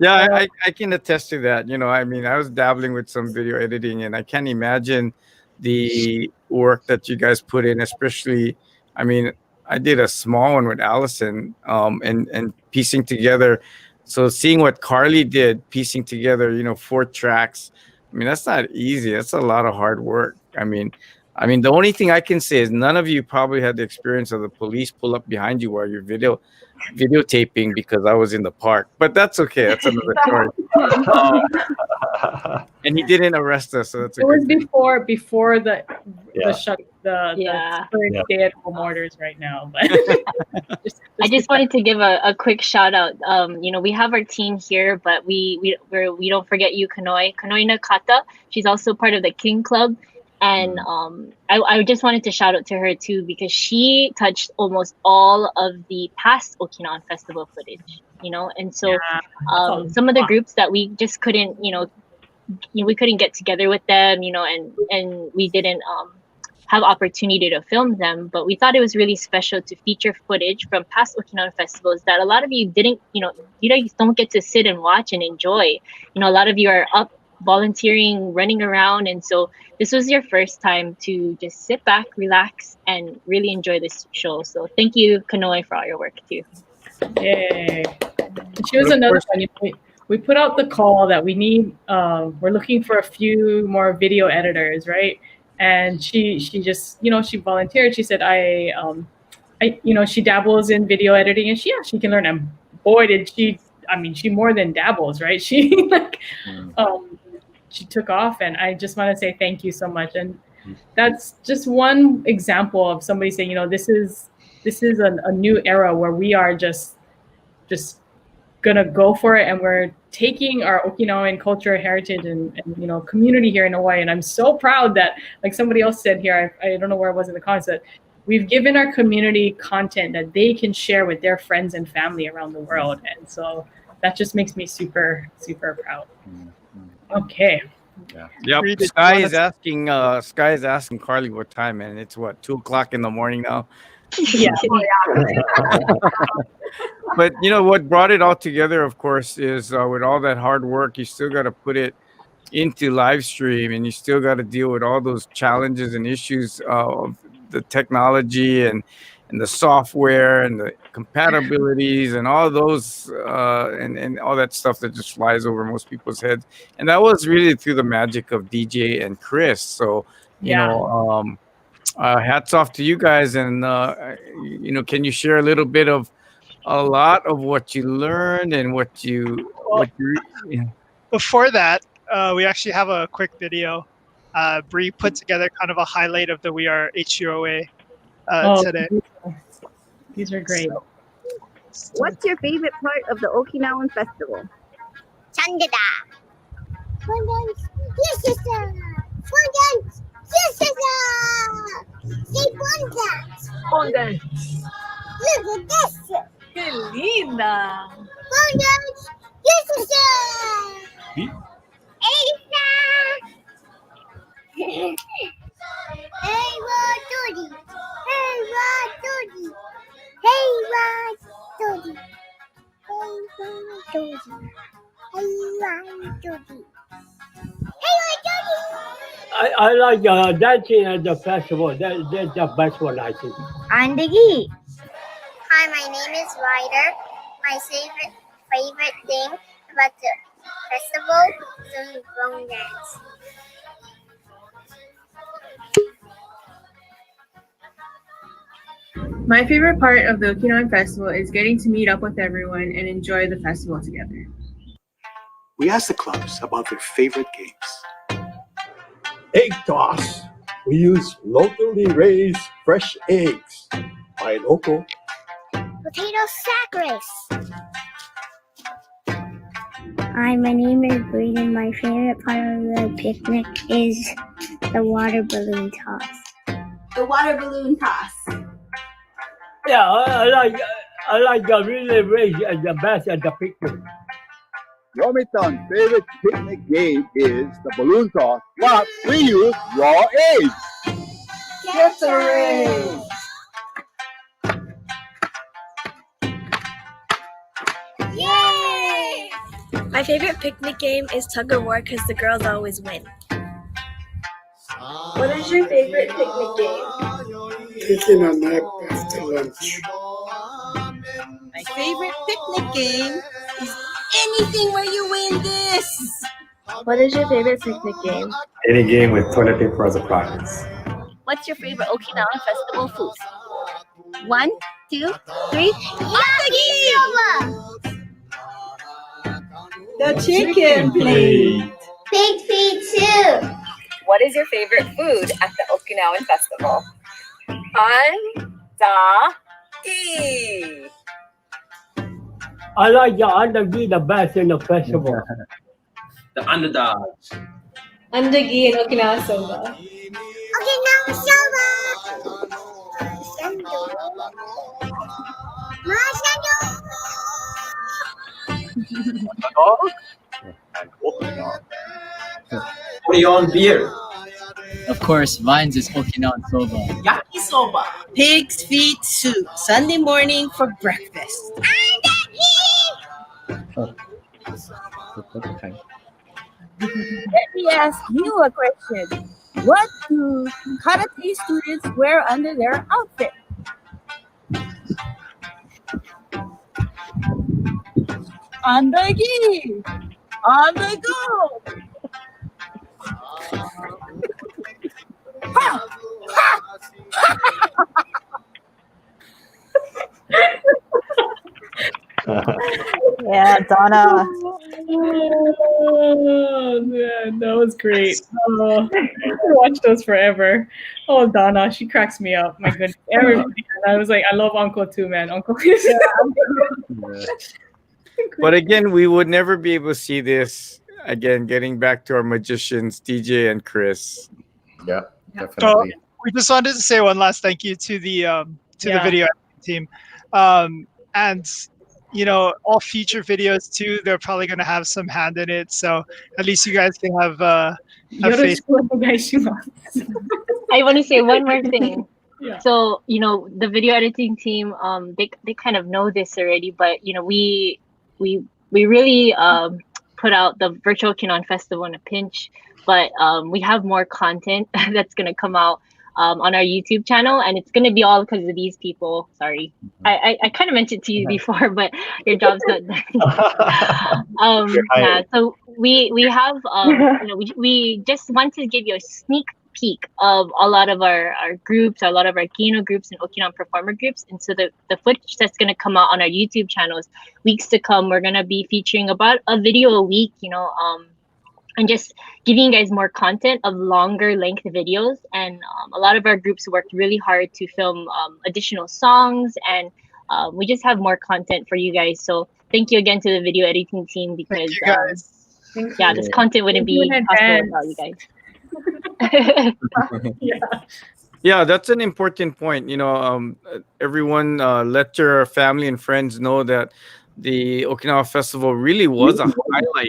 Yeah, I can attest to that. I mean, I was dabbling with some video editing, and I can't imagine the work that you guys put in, especially, I mean, I did a small one with Allison, and piecing together. So seeing what Carly did, piecing together, 4 tracks. I mean, that's not easy. That's a lot of hard work. I mean, the only thing I can say is none of you probably had the experience of the police pull up behind you while you're videotaping because I was in the park. But that's okay. That's another story. And he didn't arrest us, so that's. It was before the Yeah. stay-at-home orders right now. But I just wanted to give a quick shout out. We have our team here, but we don't forget you, Kanoi Nakata. She's also part of the King Club, and I just wanted to shout out to her too because she touched almost all of the past Okinawan Festival footage. And so some of the groups that we just couldn't, we couldn't get together with them, and we didn't have opportunity to film them, but we thought it was really special to feature footage from past Okinawan festivals that a lot of you didn't, you guys don't get to sit and watch and enjoy. A lot of you are up volunteering, running around, and so this was your first time to just sit back, relax, and really enjoy this show. So thank you, Kanoi, for all your work too. Yay. She was another one. We put out the call that we need, we're looking for a few more video editors, right? And she just, she volunteered. She said, she dabbles in video editing and she can learn. And boy, did she, she more than dabbles, right? She she took off, and I just want to say thank you so much. And that's just one example of somebody saying, this is a new era where we are just gonna go for it, and we're taking our Okinawan culture, heritage, and community here in Hawaii. And I'm so proud that, like somebody else said here, I don't know where it was in the comments, that we've given our community content that they can share with their friends and family around the world. And so that just makes me super, super proud. Okay. Yeah. Yep. Sky is asking Carly what time, and it's 2:00 in the morning now. Yeah. But what brought it all together, of course, is with all that hard work, you still got to put it into live stream, and you still got to deal with all those challenges and issues of the technology and the software and the compatibilities and all those and all that stuff that just flies over most people's heads. And that was really through the magic of DJ and Chris. So hats off to you guys. And can you share a lot of what you learned and what you Before that, we actually have a quick video. Bree put together kind of a highlight of the We Are HUOA today. These are great. What's your favorite part of the Okinawan Festival? Chandida. Fondant. Yes, sister. Fondant. Yes, sister. Say fondant. Fondant. Look at this. Qué linda. Fondant. Yes, sister. Asa. Hey, Roddy. Hey, Roddy. Hey, Roddy. Hey, Roddy. Hey, Roddy. Hey, I like dancing at the festival. That's the best one, I think. Andigi. Hi, my name is Ryder. My favorite thing about the festival is the bone dance. My favorite part of the Okinawan Festival is getting to meet up with everyone and enjoy the festival together. We asked the clubs about their favorite games. Egg toss. We use locally raised fresh eggs. Buy local. Potato sack race. Hi, my name is Breeden. My favorite part of the picnic is the water balloon toss. The water balloon toss. Yeah, I like the relay race and the best at the picnic. Romitan's favorite picnic game is the balloon toss, but we use raw eggs. Get the race. Yay! My favorite picnic game is tug of war because the girls always win. What is your favorite picnic game? Taking a nap after lunch. My favorite picnic game is anything where you win this. What is your favorite picnic game? Any game with toilet paper as a prize. What's your favorite Okinawan festival food? 1, 2, 3. Yakisoba! The chicken plate. Pig feet too. What is your favorite food at the Okinawan Festival? Andagi. I like the andagi the best in the festival. The underdogs. Andagi and Okinawa soba. Okinawa soba. And Orion beer. Of course, Vines is Okinawan soba. Yakisoba. Pig's feet soup. Sunday morning for breakfast. Let me ask you a question. What do karate students wear under their outfit? Andagi! On the go! Ha! Ha! Yeah, Donna. Oh, man, that was great. Oh, I watched those forever. Oh, Donna, she cracks me up. My goodness, everybody. And I was like, I love Uncle too, man. Uncle is. But again, we would never be able to see this again. Getting back to our magicians, DJ and Chris. Yeah, So definitely. we just wanted to say one last thank you to the video team, and all future videos too. They're probably going to have some hand in it, so at least you guys can have faith. I want to say one more thing. Yeah. So, the video editing team, they kind of know this already, but we really put out the Virtual Okinawan Festival in a pinch, but we have more content that's gonna come out on our YouTube channel, and it's gonna be all because of these people. Sorry, I kind of mentioned to you before, but your job's not done. Yeah. So we have we just want to give you a sneak peek of a lot of our groups, a lot of our Kino groups and Okinawan performer groups. And so the footage that's going to come out on our YouTube channels weeks to come, we're going to be featuring about a video a week, and just giving you guys more content of longer length videos. And a lot of our groups worked really hard to film additional songs, and we just have more content for you guys. So thank you again to the video editing team, because this content wouldn't be possible without you guys. Yeah, that's an important point. Everyone let your family and friends know that the Okinawa Festival really was a highlight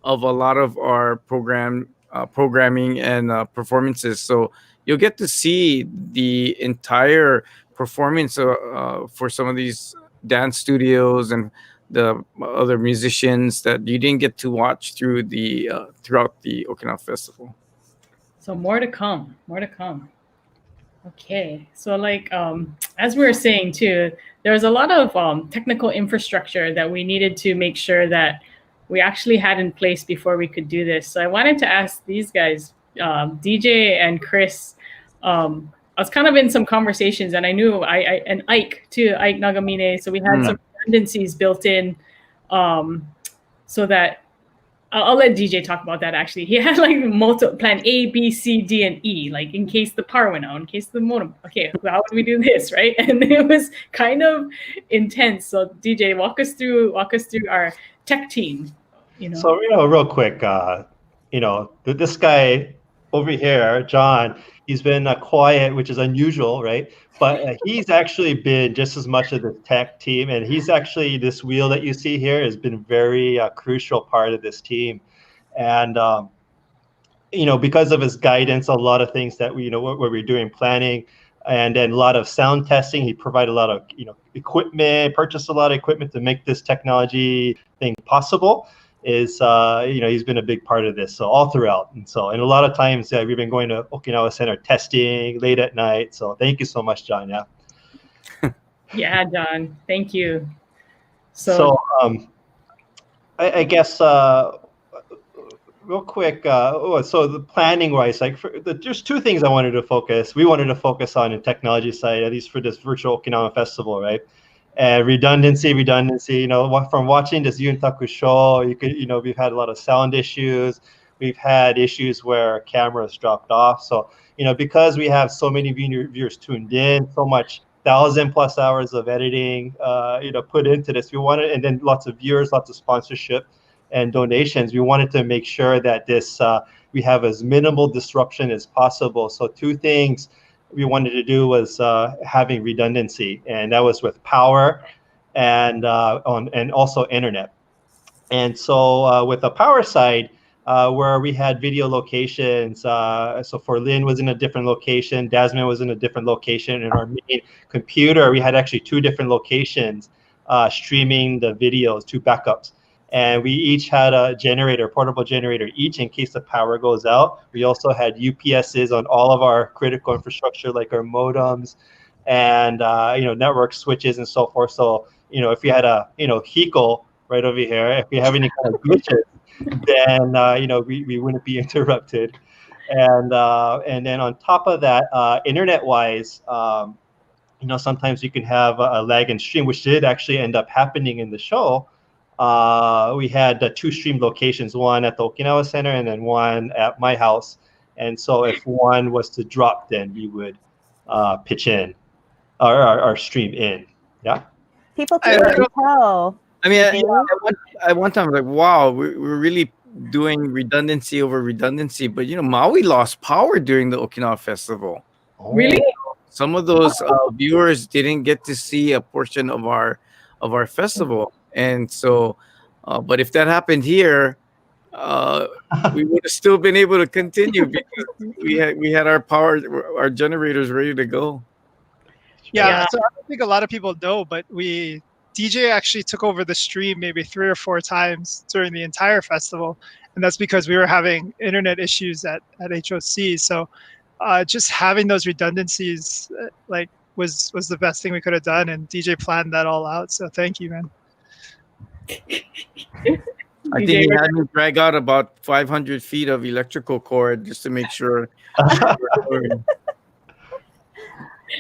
of a lot of our programming and performances. So you'll get to see the entire performance for some of these dance studios and the other musicians that you didn't get to watch throughout the Okinawa Festival. So more to come. More to come. Okay, so like as we were saying too, there was a lot of technical infrastructure that we needed to make sure that we actually had in place before we could do this. So I wanted to ask these guys, DJ and Chris. I was kind of in some conversations, and I knew and Ike too, Ike Nagamine. So we had some redundancies built in, so that I'll let DJ talk about that. Actually, he had like multiple plan A, B, C, D, and E, like in case the power went out, in case the modem. Okay, how would we do this, right? And it was kind of intense. So DJ, walk us through our tech team. So real quick, this guy over here, John, he's been quiet, which is unusual, right? But he's actually been just as much of the tech team, and he's actually, this wheel that you see here has been very crucial part of this team. And because of his guidance, a lot of things that what we're doing, planning, and then a lot of sound testing. He provided a lot of equipment, purchased a lot of equipment to make this technology thing possible. He's been a big part of this, so all throughout. And a lot of times we've been going to Okinawa Center testing late at night. So thank you so much, John. Yeah, John, thank you. I guess real quick, so the planning wise, there's two things we wanted to focus on in technology side, at least for this Virtual Okinawan Festival, right? Redundancy. From watching this Yuntaku show, we've had a lot of sound issues. We've had issues where cameras dropped off. So, because we have so many viewers tuned in, so much 1,000+ hours of editing, put into this, and then lots of viewers, lots of sponsorship and donations. We wanted to make sure that this, we have as minimal disruption as possible. So two things we wanted to do was having redundancy, and that was with power and also internet. And so with the power side, where we had video locations, so for Lynn was in a different location, Dasmine was in a different location, and our main computer, we had actually 2 different locations streaming the videos, 2 backups. And we each had a portable generator each in case the power goes out. We also had UPSs on all of our critical infrastructure, like our modems and network switches and so forth. So if you had a HECO right over here, if we have any kind of glitches, then we wouldn't be interrupted. And then on top of that, internet-wise, sometimes you can have a lag in stream, which did actually end up happening in the show. We had 2 stream locations, one at the Okinawa Center and then one at my house. And so if one was to drop, then we would pitch in or stream in. Yeah. People can tell. I mean, at one time, like, wow, we're really doing redundancy over redundancy. But, Maui lost power during the Okinawa Festival. Really? Some of those viewers didn't get to see a portion of our festival. And so, but if that happened here, we would have still been able to continue because we had our generators ready to go. Yeah, so I don't think a lot of people know, but DJ actually took over the stream maybe 3 or 4 times during the entire festival, and that's because we were having internet issues at HOC. So just having those redundancies was the best thing we could have done, and DJ planned that all out. So thank you, man. I think he had me drag out about 500 feet of electrical cord just to make sure.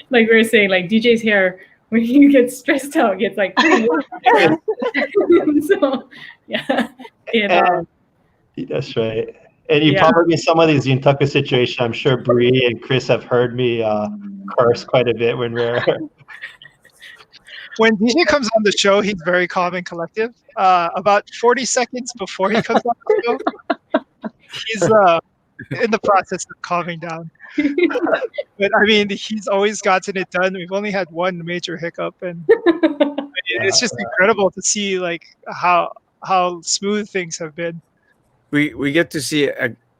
Like we were saying, like DJ's hair, when you get stressed out, gets like pretty so yeah. That's right. And probably some of these Yuntaku situations, I'm sure Bree and Chris have heard me curse quite a bit when we're. When DJ comes on the show, he's very calm and collective. About 40 seconds before he comes on the show, he's in the process of calming down. But I mean, he's always gotten it done. We've only had one major hiccup, and it's just incredible to see how smooth things have been. We get to see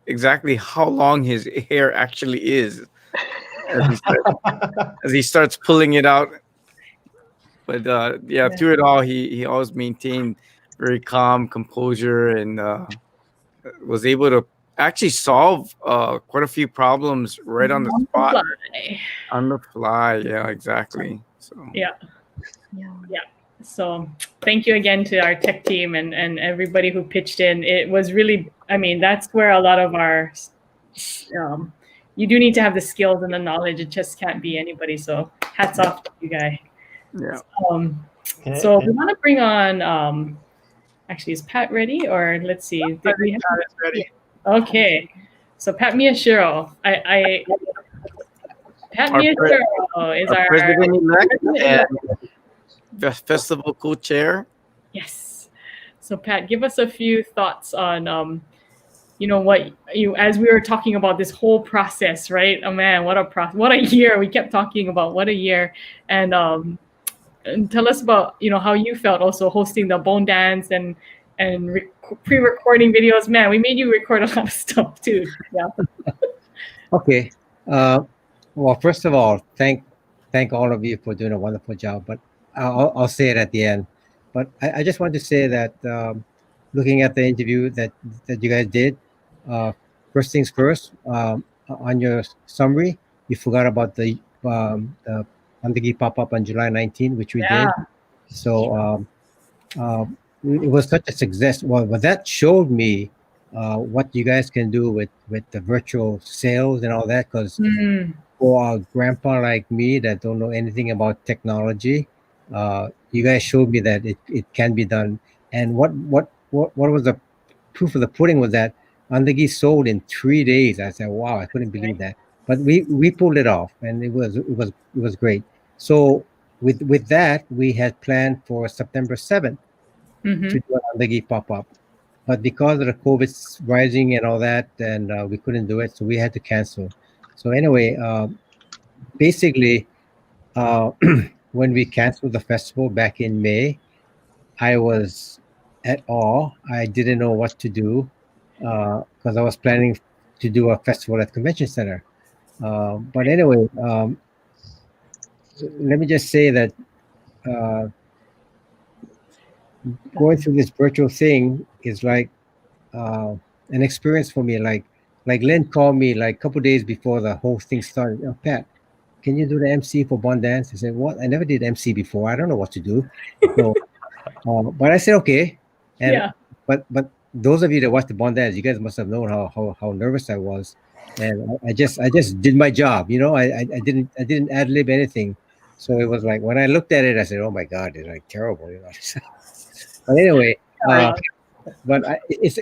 exactly how long his hair actually is as he starts pulling it out. But through it all, he always maintained very calm composure and was able to actually solve quite a few problems right on the On the spot. fly. On the fly, yeah, exactly. So Yeah. So thank you again to our tech team and everybody who pitched in. It was really, I mean, that's where a lot of our, you do need to have the skills and the knowledge. It just can't be anybody. So hats off to you guys. yeah. So we want to bring on, actually, is Pat ready? Or let's see. Did we have, Pat is ready. okay. So Pat Miyashiro, Pat Miyashiro is our president-elect president-elect. and the festival co-chair. Yes. So Pat, give us a few thoughts on, you know, what you, as we were talking about this whole process, right? Oh man, what a year. We kept talking about what a year. And tell us about, you know, how you felt also hosting the bone dance and pre-recording videos. Man, we made you record a lot of stuff too. Yeah. Okay. Well, first of all, thank all of you for doing a wonderful job. But I'll say it at the end. But I just want to say that looking at the interview that you guys did, first things first, on your summary, you forgot about the Andagi pop-up on July 19, which we did. So it was such a success. Well, that showed me what you guys can do with the virtual sales and all that, because for a grandpa like me that don't know anything about technology, you guys showed me that it can be done. And what was the proof of the pudding was that Andagi sold in 3 days. I said, wow, I couldn't believe that. But we pulled it off, and it was great. So with that, we had planned for September 7th to do an Andagi pop-up. But because of the COVID rising and all that, and we couldn't do it, so we had to cancel. So anyway, basically, when we canceled the festival back in May, I was at awe. I didn't know what to do because I was planning to do a festival at Convention Center. But anyway, let me just say that going through this virtual thing is like an experience for me. Like Lynn called me like a couple days before the whole thing started. Oh, Pat, can you do the MC for Bond Dance? I said, what? I never did MC before. I don't know what to do. So, but I said, okay. And Yeah. But those of you that watched the Bond Dance, you guys must have known how nervous I was. And I just did my job. You know, I didn't ad lib anything. So it was like when I looked at it, I said, oh my God, it's like terrible. You know? But anyway, but it's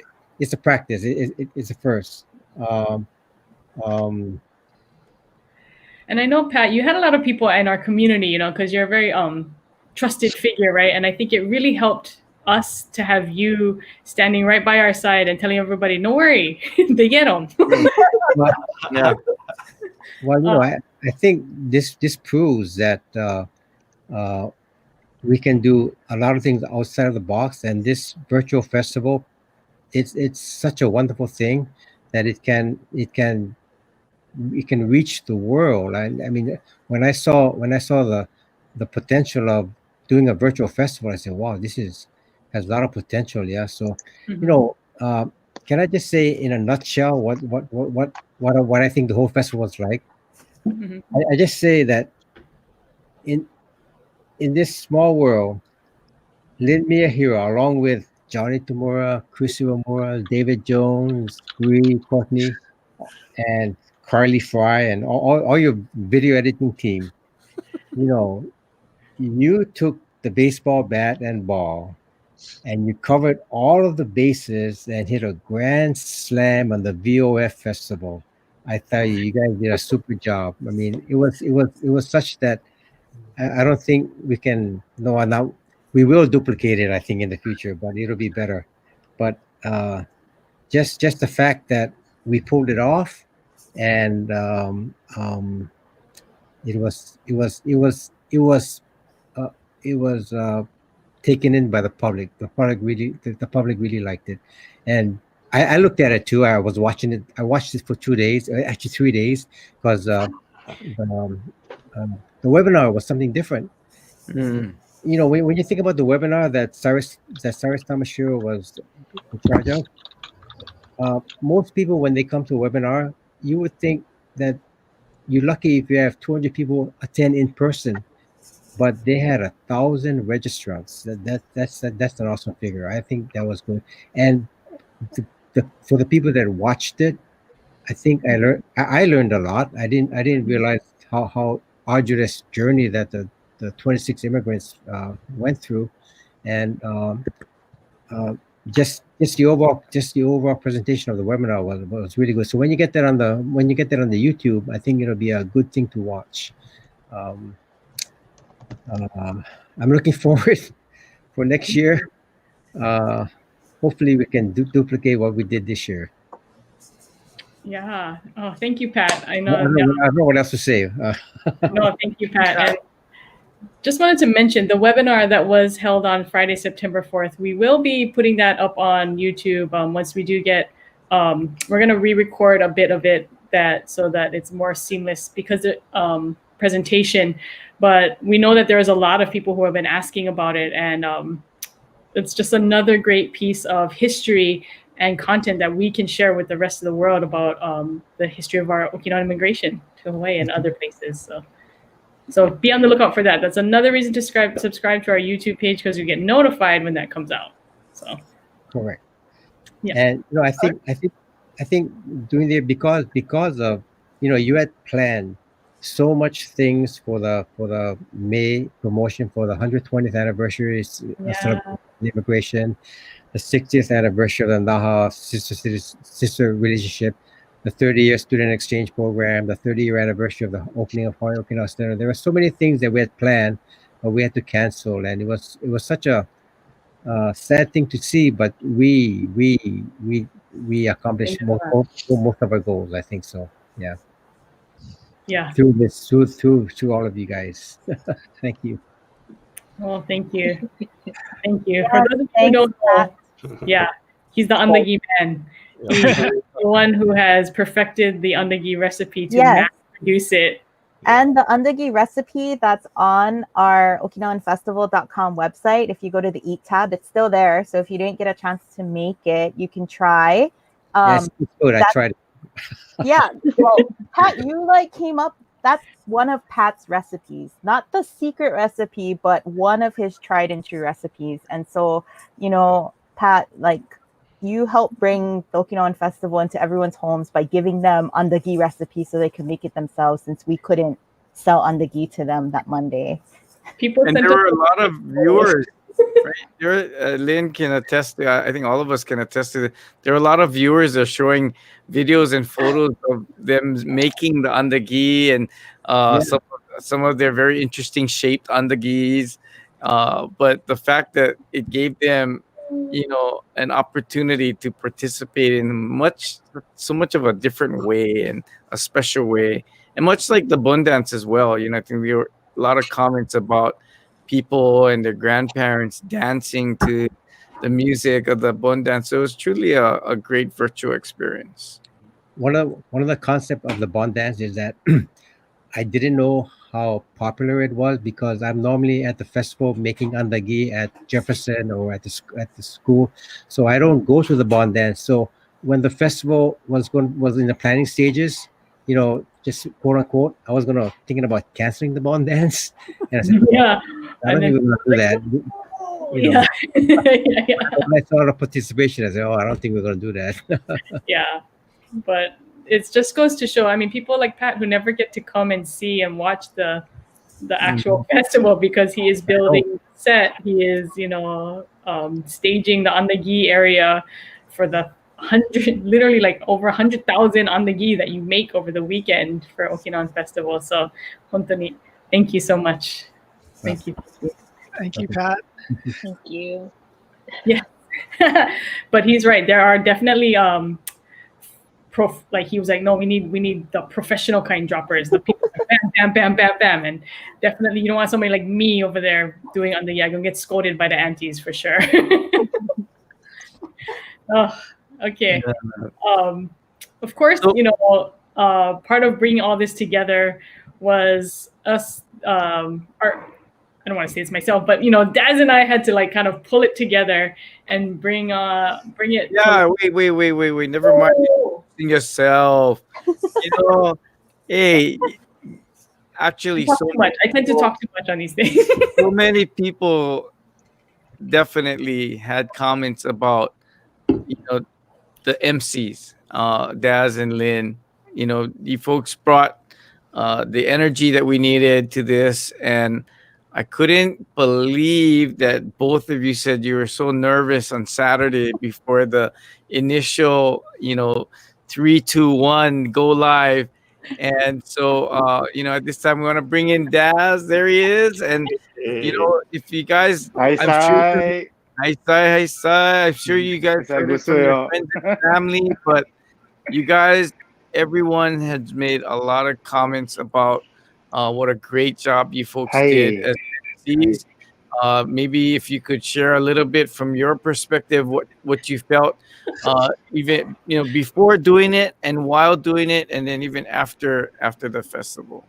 a practice. It's a first. And I know, Pat, you had a lot of people in our community, you know, because you're a very trusted figure, right? And I think it really helped us to have you standing right by our side and telling everybody, "No worry, they get them." Well, yeah. Well, you know, I think this proves that we can do a lot of things outside of the box, and this virtual festival, it's such a wonderful thing that it can reach the world. I mean, when I saw the potential of doing a virtual festival, I said, wow, this has a lot of potential. Yeah. So, you know, can I just say in a nutshell what I think the whole festival was like? I just say that in this small world, Lin Miyahiro, along with Johnny Tamura, Chris Iwamura, David Jones, Bree Courtney, and Carly Fry, and all your video editing team, you know, you took the baseball bat and ball and you covered all of the bases and hit a grand slam on the VOF festival. I tell you, you guys did a super job. I mean, it was such that I don't think we can. No, now we will duplicate it. I think in the future, but it'll be better. But just the fact that we pulled it off, and it was taken in by the public. The public really liked it, and I looked at it too. I was watching it. I watched it for 2 days, actually 3 days, because the webinar was something different. You know, when you think about the webinar that Cyrus Tamashiro was in charge of, most people, when they come to a webinar, you would think that you're lucky if you have 200 people attend in person, but they had 1,000 registrants. That's an awesome figure. I think that was good. And for the people that watched it, I think I learned a lot. I didn't realize how arduous journey that the 26 immigrants went through, and uh, just the overall presentation of the webinar was really good. So when you get that on the YouTube, I think it'll be a good thing to watch. Um, I'm looking forward for next year. Hopefully we can duplicate what we did this year. Yeah. Oh, thank you, Pat. I I know. don't know what else to say. No, thank you, Pat. And just wanted to mention the webinar that was held on Friday, September 4th. We will be putting that up on YouTube once we do get. We're going to re-record a bit of it so that it's more seamless because the presentation. But we know that there's a lot of people who have been asking about it, and it's just another great piece of history and content that we can share with the rest of the world about the history of our Okinawan immigration to Hawaii and other places. So be on the lookout for that. That's another reason to subscribe to our YouTube page, because you get notified when that comes out. So correct. Yeah. And I think doing it because of you had planned so much things for the May promotion for the 120th anniversary celebration of the immigration, the 60th anniversary of the Naha sister relationship, the 30-year student exchange program, the 30-year anniversary of the opening of Hawaii Okinawa Center. There were so many things that we had planned, but we had to cancel, and it was such a sad thing to see. But we accomplished most of our goals. I think so. Yeah. Yeah. Through all of you guys. Thank you. Well, thank you. Thank you. Yeah, For those of you who don't know, yeah, he's the andagi man. He's the one who has perfected the andagi recipe to mass produce it. And the andagi recipe that's on our OkinawanFestival.com website, if you go to the Eat tab, it's still there. So if you didn't get a chance to make it, you can try. Yes, it's good. I tried it. Yeah. Well, Pat, you came up. That's one of Pat's recipes, not the secret recipe, but one of his tried and true recipes. And so, Pat, you help bring the Okinawan Festival into everyone's homes by giving them andagi recipes so they can make it themselves, since we couldn't sell andagi to them that Monday. And there were a lot of viewers. Right? Lynn can attest to, I think all of us can attest to, there are a lot of viewers that are showing videos and photos of them making the andagi and some of their very interesting shaped andagis. But the fact that it gave them an opportunity to participate in so much of a different way and a special way, and much like the Bun dance as well. I think there were a lot of comments about people and their grandparents dancing to the music of the Bun dance. So it was truly a great virtual experience. One of the concept of the Bun dance is that I didn't know how popular it was, because I'm normally at the festival making andagi at Jefferson or at the school, so I don't go to the Bun dance. So when the festival was in the planning stages, just quote unquote, I was thinking about canceling the Bun dance, and I said, I don't think we're gonna do that. When I saw the participation, I said, I don't think we're gonna do that. Yeah, but it just goes to show, people like Pat who never get to come and see and watch the actual festival, because he is building the set, he is staging the andagi area for the literally over 100,000 andagi that you make over the weekend for Okinawan Festival. So hontoni, thank you so much. Thank you. Thank you, Pat. Thank you. Yeah. But he's right, there are definitely he was like, no, we need the professional kind droppers, the people bam, bam, bam, bam, and definitely you don't want somebody like me over there doing andagi. I'm gonna get scolded by the aunties for sure. Oh, okay. Of course, part of bringing all this together was us. don't want to say it's myself, but Daz and I had to like kind of pull it together and bring it. Yeah, wait. Never mind introducing yourself. Hey, actually, Talk too much. I tend to talk too much on these things. so many people definitely had comments about the MCs, Daz and Lynn. You folks brought the energy that we needed to this, and I couldn't believe that both of you said you were so nervous on Saturday before the initial, 3, 2, 1 go live. And so, at this time, we want to bring in Daz. There he is. And, if you guys, Hi, I'm sure, Sai. hi, Sai. I'm sure you guys Sai, heard it gusto from your yo. friends and family, but you guys, everyone has made a lot of comments about what a great job you folks did Hi. as MCs. Maybe if you could share a little bit from your perspective, what you felt, even before doing it and while doing it, and then even after the festival.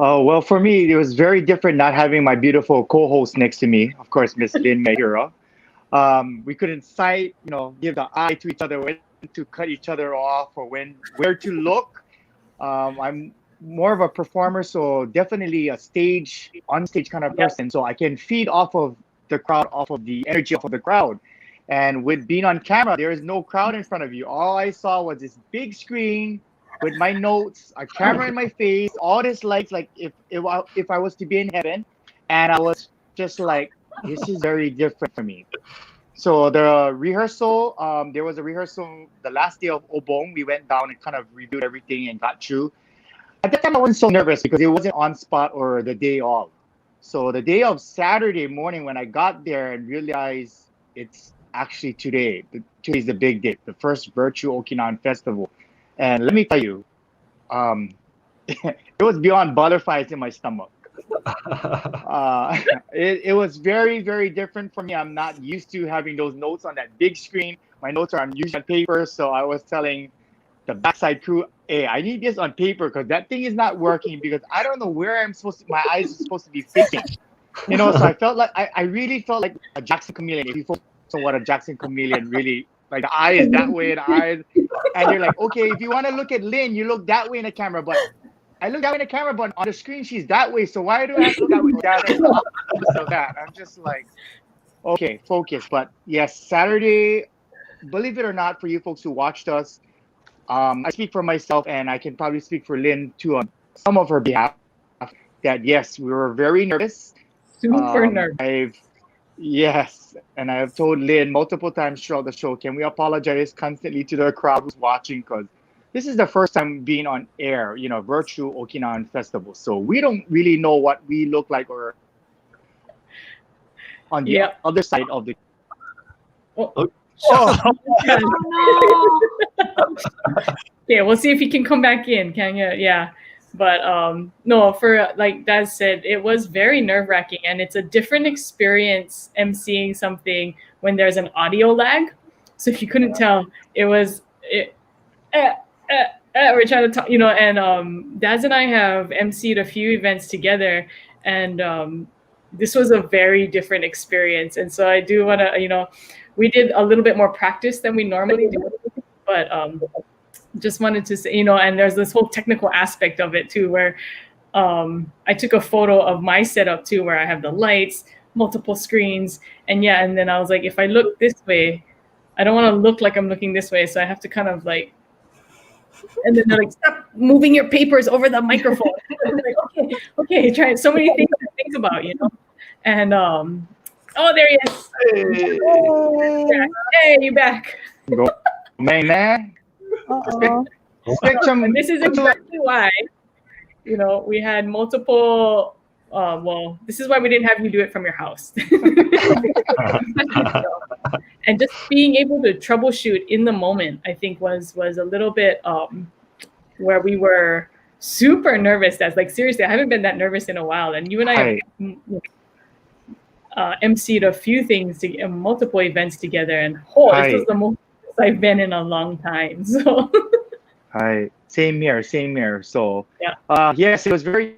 Oh, well, for me, it was very different not having my beautiful co-host next to me. Of course, Miss Lynn Mayura. We couldn't sight, give the eye to each other, when to cut each other off, or where to look. I'm more of a performer, so definitely a on stage kind of person. So I can feed off of the crowd, off of the energy of the crowd. And with being on camera, there is no crowd in front of you. All I saw was this big screen with my notes, a camera in my face, all this lights, like if I was to be in heaven. And I was just like, this is very different for me. So the rehearsal, there was a rehearsal the last day of Obong. We went down and kind of reviewed everything and got through. At that time, I wasn't so nervous because it wasn't on spot or the day of. So the day of Saturday morning, when I got there and realized it's actually today, today's the big day, the first Virtual Okinawan Festival. And let me tell you, it was beyond butterflies in my stomach. It was very, very different for me. I'm not used to having those notes on that big screen. My notes are usually on paper, so I was telling the backside crew, hey, I need this on paper because that thing is not working, because I don't know where my eyes are supposed to be fixing. So I felt like, I really felt like a Jackson chameleon. If you folks know what a Jackson chameleon really, like the eye is that way, and you're like, okay, if you want to look at Lynn, you look that way in the camera, but I look that way in the camera, but on the screen, she's that way. So why do I have to look that way? So that I'm just like, okay, focus. But yes, Saturday, believe it or not, for you folks who watched us, I speak for myself, and I can probably speak for Lynn too on some of her behalf, that yes, we were very nervous. Super nervous. Yes, and I have told Lynn multiple times throughout the show, can we apologize constantly to the crowd who's watching, because this is the first time being on air, Virtual Okinawan Festival. So we don't really know what we look like, or on the other side of the. Yeah, we'll see if he can come back in. Can you? Yeah. But no, for like Daz said, it was very nerve-wracking, and it's a different experience emceeing something when there's an audio lag. So if you couldn't tell, it was we're trying to talk, and Daz and I have emceed a few events together, and this was a very different experience. And so I do want to, we did a little bit more practice than we normally do, but just wanted to say, and there's this whole technical aspect of it too, where I took a photo of my setup too, where I have the lights, multiple screens, and then I was like, if I look this way, I don't want to look like I'm looking this way, so I have to kind of like, and then they're like, stop moving your papers over the microphone. I was like, okay, try it. So many things to think about, and oh, there he is. Hey, you back? Go, man. And this is exactly why, we had multiple. This is why we didn't have you do it from your house. And just being able to troubleshoot in the moment, I think was a little bit where we were super nervous. That's like, seriously, I haven't been that nervous in a while. And you and I have emceed a few things, multiple events together, and this was the most I've been in a long time. So same here. So yes, it was very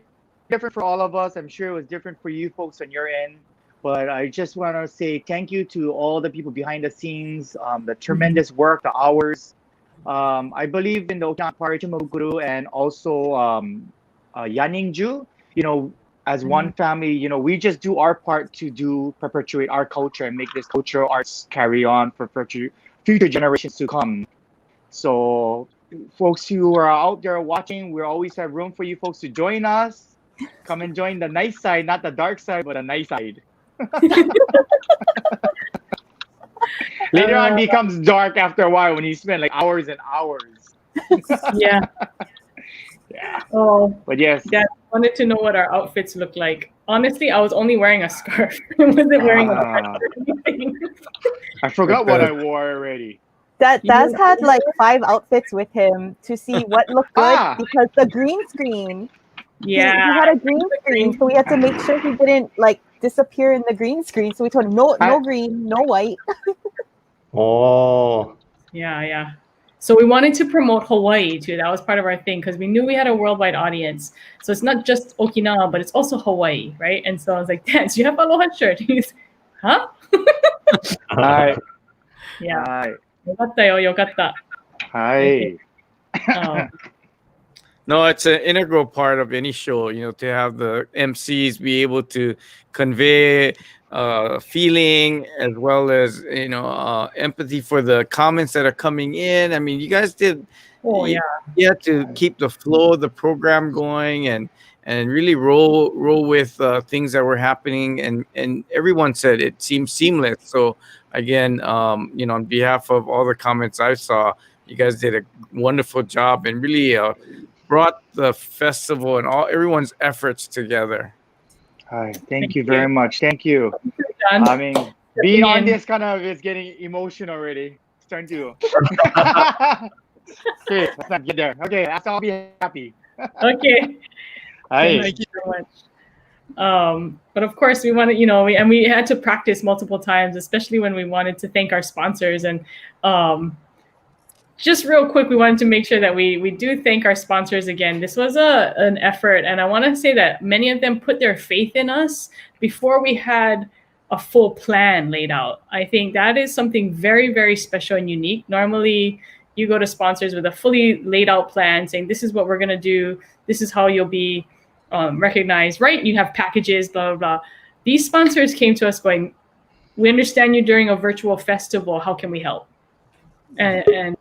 different for all of us. I'm sure it was different for you folks on your end. But I just want to say thank you to all the people behind the scenes, the tremendous work, the hours. I believe in the Okinawan Party Chimoguru and also Yaningju. You know, as one family, you know, we just do our part to perpetuate our culture and make this cultural arts carry on for future generations to come. So, folks who are out there watching, we always have room for you folks to join us. Come and join the nice side, not the dark side, but the nice side. Later on, becomes dark after a while when you spend like hours and hours. Yeah. Yeah. Oh, but yes. Dad wanted to know what our outfits look like. Honestly, I was only wearing a scarf. I wasn't wearing a scarf or anything. I forgot what I wore already. Daz had like 5 outfits with him to see what looked good because the green screen. Yeah. He had a green screen, so we had to make sure he didn't like disappear in the green screen. So we told him no green, no white. Oh. Yeah. So we wanted to promote Hawaii too. That was part of our thing because we knew we had a worldwide audience. So it's not just Okinawa, but it's also Hawaii, right? And so I was like, Dad, do you have aloha shirt? He's, huh? Hi. Yeah. Hi. Yokatta yo, yokatta. Hi. No, it's an integral part of any show, you know, to have the MCs be able to convey feeling as well as, you know, empathy for the comments that are coming in. I mean, you guys did. Oh, yeah. You had to keep the flow of the program going and really roll with things that were happening. And everyone said it seemed seamless. So again, you know, on behalf of all the comments I saw, you guys did a wonderful job and really brought the festival and everyone's efforts together. Hi, thank you very much. Thank you. John. I mean, being on this kind of is getting emotional already. It's starting to. Okay, let's not get there. Okay, I'll be happy. Okay. Hi. Thank you so much. But of course, we wanted, you know, we had to practice multiple times, especially when we wanted to thank our sponsors. And just real quick, we wanted to make sure that we do thank our sponsors again. This was an effort, and I want to say that many of them put their faith in us before we had a full plan laid out. I think that is something very, very special and unique. Normally, you go to sponsors with a fully laid out plan saying, this is what we're going to do. This is how you'll be recognized, right? You have packages, blah, blah, blah. These sponsors came to us going, we understand you during a virtual festival. How can we help? And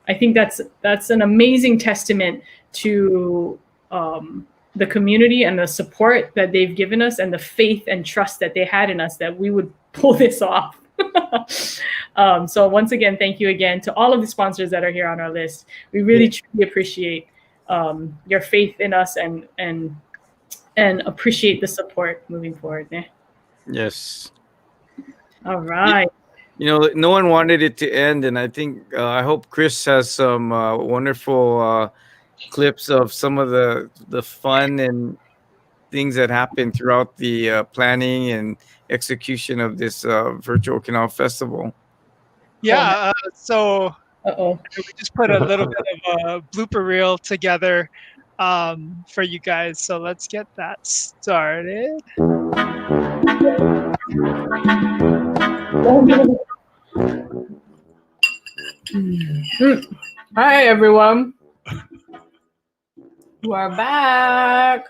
I think that's an amazing testament to the community and the support that they've given us and the faith and trust that they had in us that we would pull this off. So once again, thank you again to all of the sponsors that are here on our list. We really truly appreciate your faith in us and appreciate the support moving forward. Yes. All right. You know, no one wanted it to end, and I think I hope Chris has some wonderful clips of some of the fun and things that happened throughout the planning and execution of this Virtual Okinawan Festival. Yeah, so we just put a little bit of a blooper reel together for you guys. So let's get that started. Hi, everyone. We're back.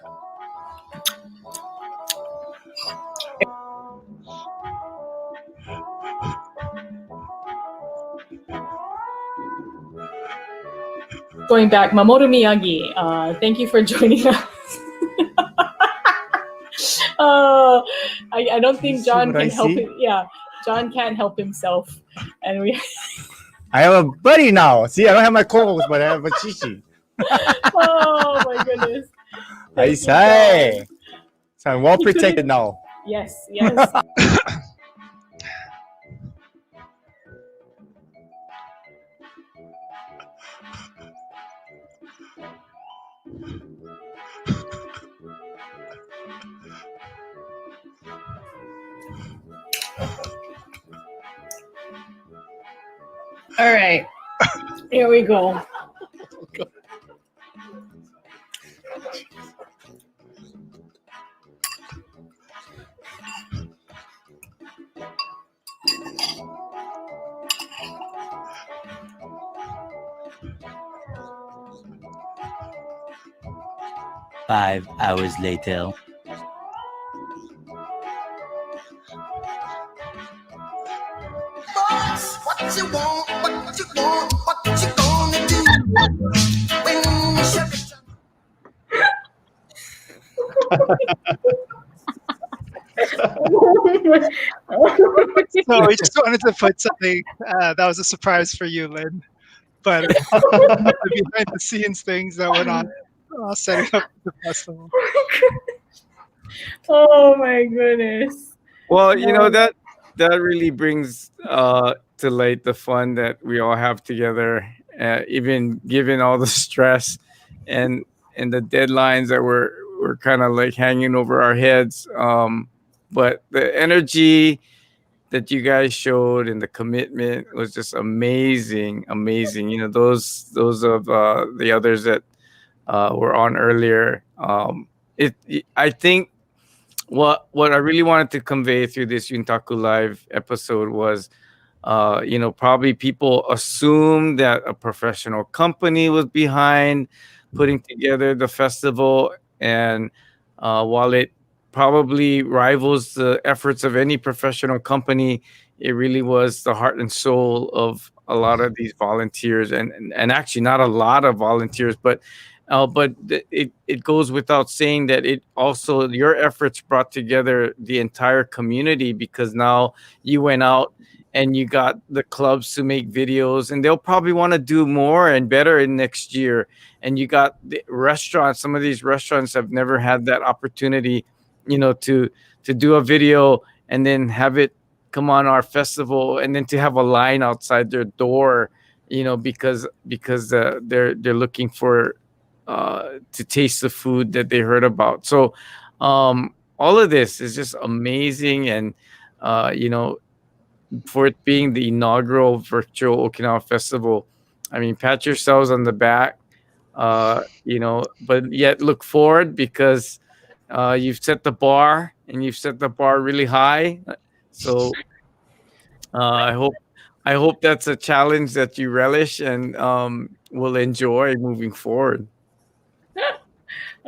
Going back, Mamoru Miyagi. Thank you for joining us. I don't think John can help it. Yeah, John can't help himself, and we. I have a buddy now. See, I don't have my co-host, but I have a Chichi. Oh my goodness! I say, so I'm well protected now. Yes, yes. All right, here we go. 5 hours later. What you want, what you want, what you gonna do when you shut it So we just wanted to put something that was a surprise for you, Lynn. But the behind the scenes things that went on setting up the festival. Oh my goodness. Well, that really brings to light the fun that we all have together, even given all the stress and the deadlines that were kind of like hanging over our heads. But the energy that you guys showed and the commitment was just amazing, amazing. Those of the others that were on earlier. I think what I really wanted to convey through this Yuntaku Live episode was, probably people assume that a professional company was behind putting together the festival, and while it probably rivals the efforts of any professional company, it really was the heart and soul of a lot of these volunteers, and actually not a lot of volunteers, but it goes without saying that it also, your efforts brought together the entire community, because now you went out and you got the clubs to make videos, and they'll probably want to do more and better in next year. And you got the restaurants. Some of these restaurants have never had that opportunity, to do a video and then have it come on our festival, and then to have a line outside their door, because they're looking for to taste the food that they heard about. So all of this is just amazing. And for it being the inaugural Virtual Okinawa Festival, I mean, pat yourselves on the back, but yet look forward, because you've set the bar, and you've set the bar really high. So I hope that's a challenge that you relish and will enjoy moving forward.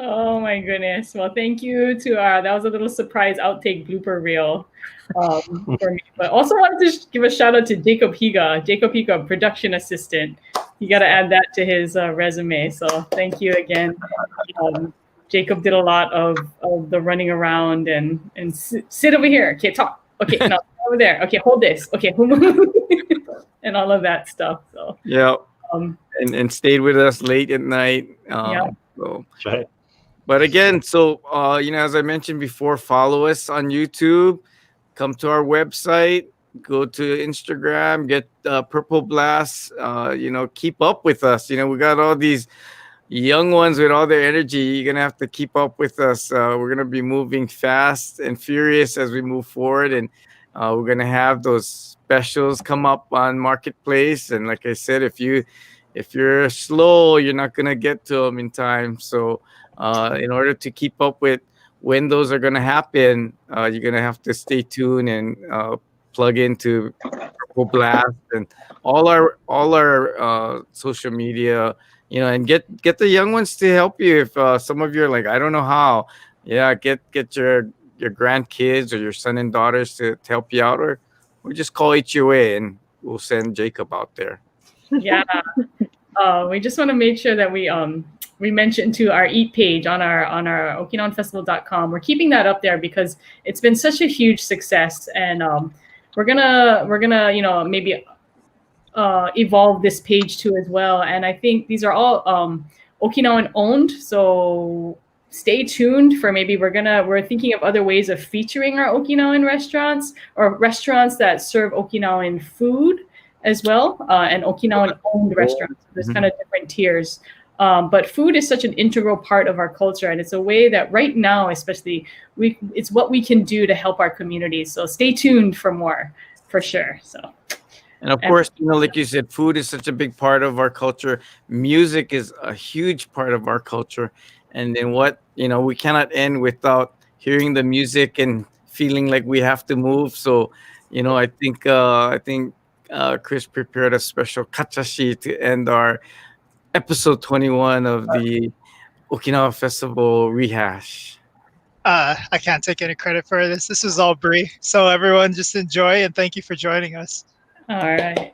Oh my goodness. Well, thank you to that was a little surprise outtake blooper reel for me. But also wanted to give a shout out to Jacob Higa, production assistant. You got to add that to his resume. So thank you again. Jacob did a lot of the running around and sit over here. Okay, talk. Okay, no, over there. Okay, hold this. Okay, and all of that stuff. So yeah, and stayed with us late at night. Yeah. So. That's right. But again, so as I mentioned before, follow us on YouTube, come to our website, go to Instagram, get Purple Blast. Keep up with us. We got all these young ones with all their energy. You're gonna have to keep up with us. We're gonna be moving fast and furious as we move forward, and we're gonna have those specials come up on Marketplace. And like I said, if you're slow, you're not gonna get to them in time. So in order to keep up with when those are gonna happen, you're gonna have to stay tuned and plug into Purple Blast and all our social media. And get the young ones to help you. If some of you are like, I don't know how, get your grandkids or your son and daughters to help you out, or just call HUOA and we'll send Jacob out there. Yeah. We just want to make sure that we mention to our Eat page on our okinawanfestival.com. We're keeping that up there because it's been such a huge success, and we're gonna maybe evolve this page too as well. And I think these are all Okinawan owned, so stay tuned for maybe we're thinking of other ways of featuring our Okinawan restaurants, or restaurants that serve Okinawan food as well, and Okinawan owned restaurants. There's kind of different tiers. But food is such an integral part of our culture, and it's a way that right now, especially, it's what we can do to help our communities. So stay tuned for more, for sure. So. And of course, like you said, food is such a big part of our culture. Music is a huge part of our culture. And then we cannot end without hearing the music and feeling like we have to move. So, I think Chris prepared a special kachashi to end our episode 21 of the Okinawa Festival rehash? I can't take any credit for this. This was all Brie. So everyone just enjoy and thank you for joining us. All right.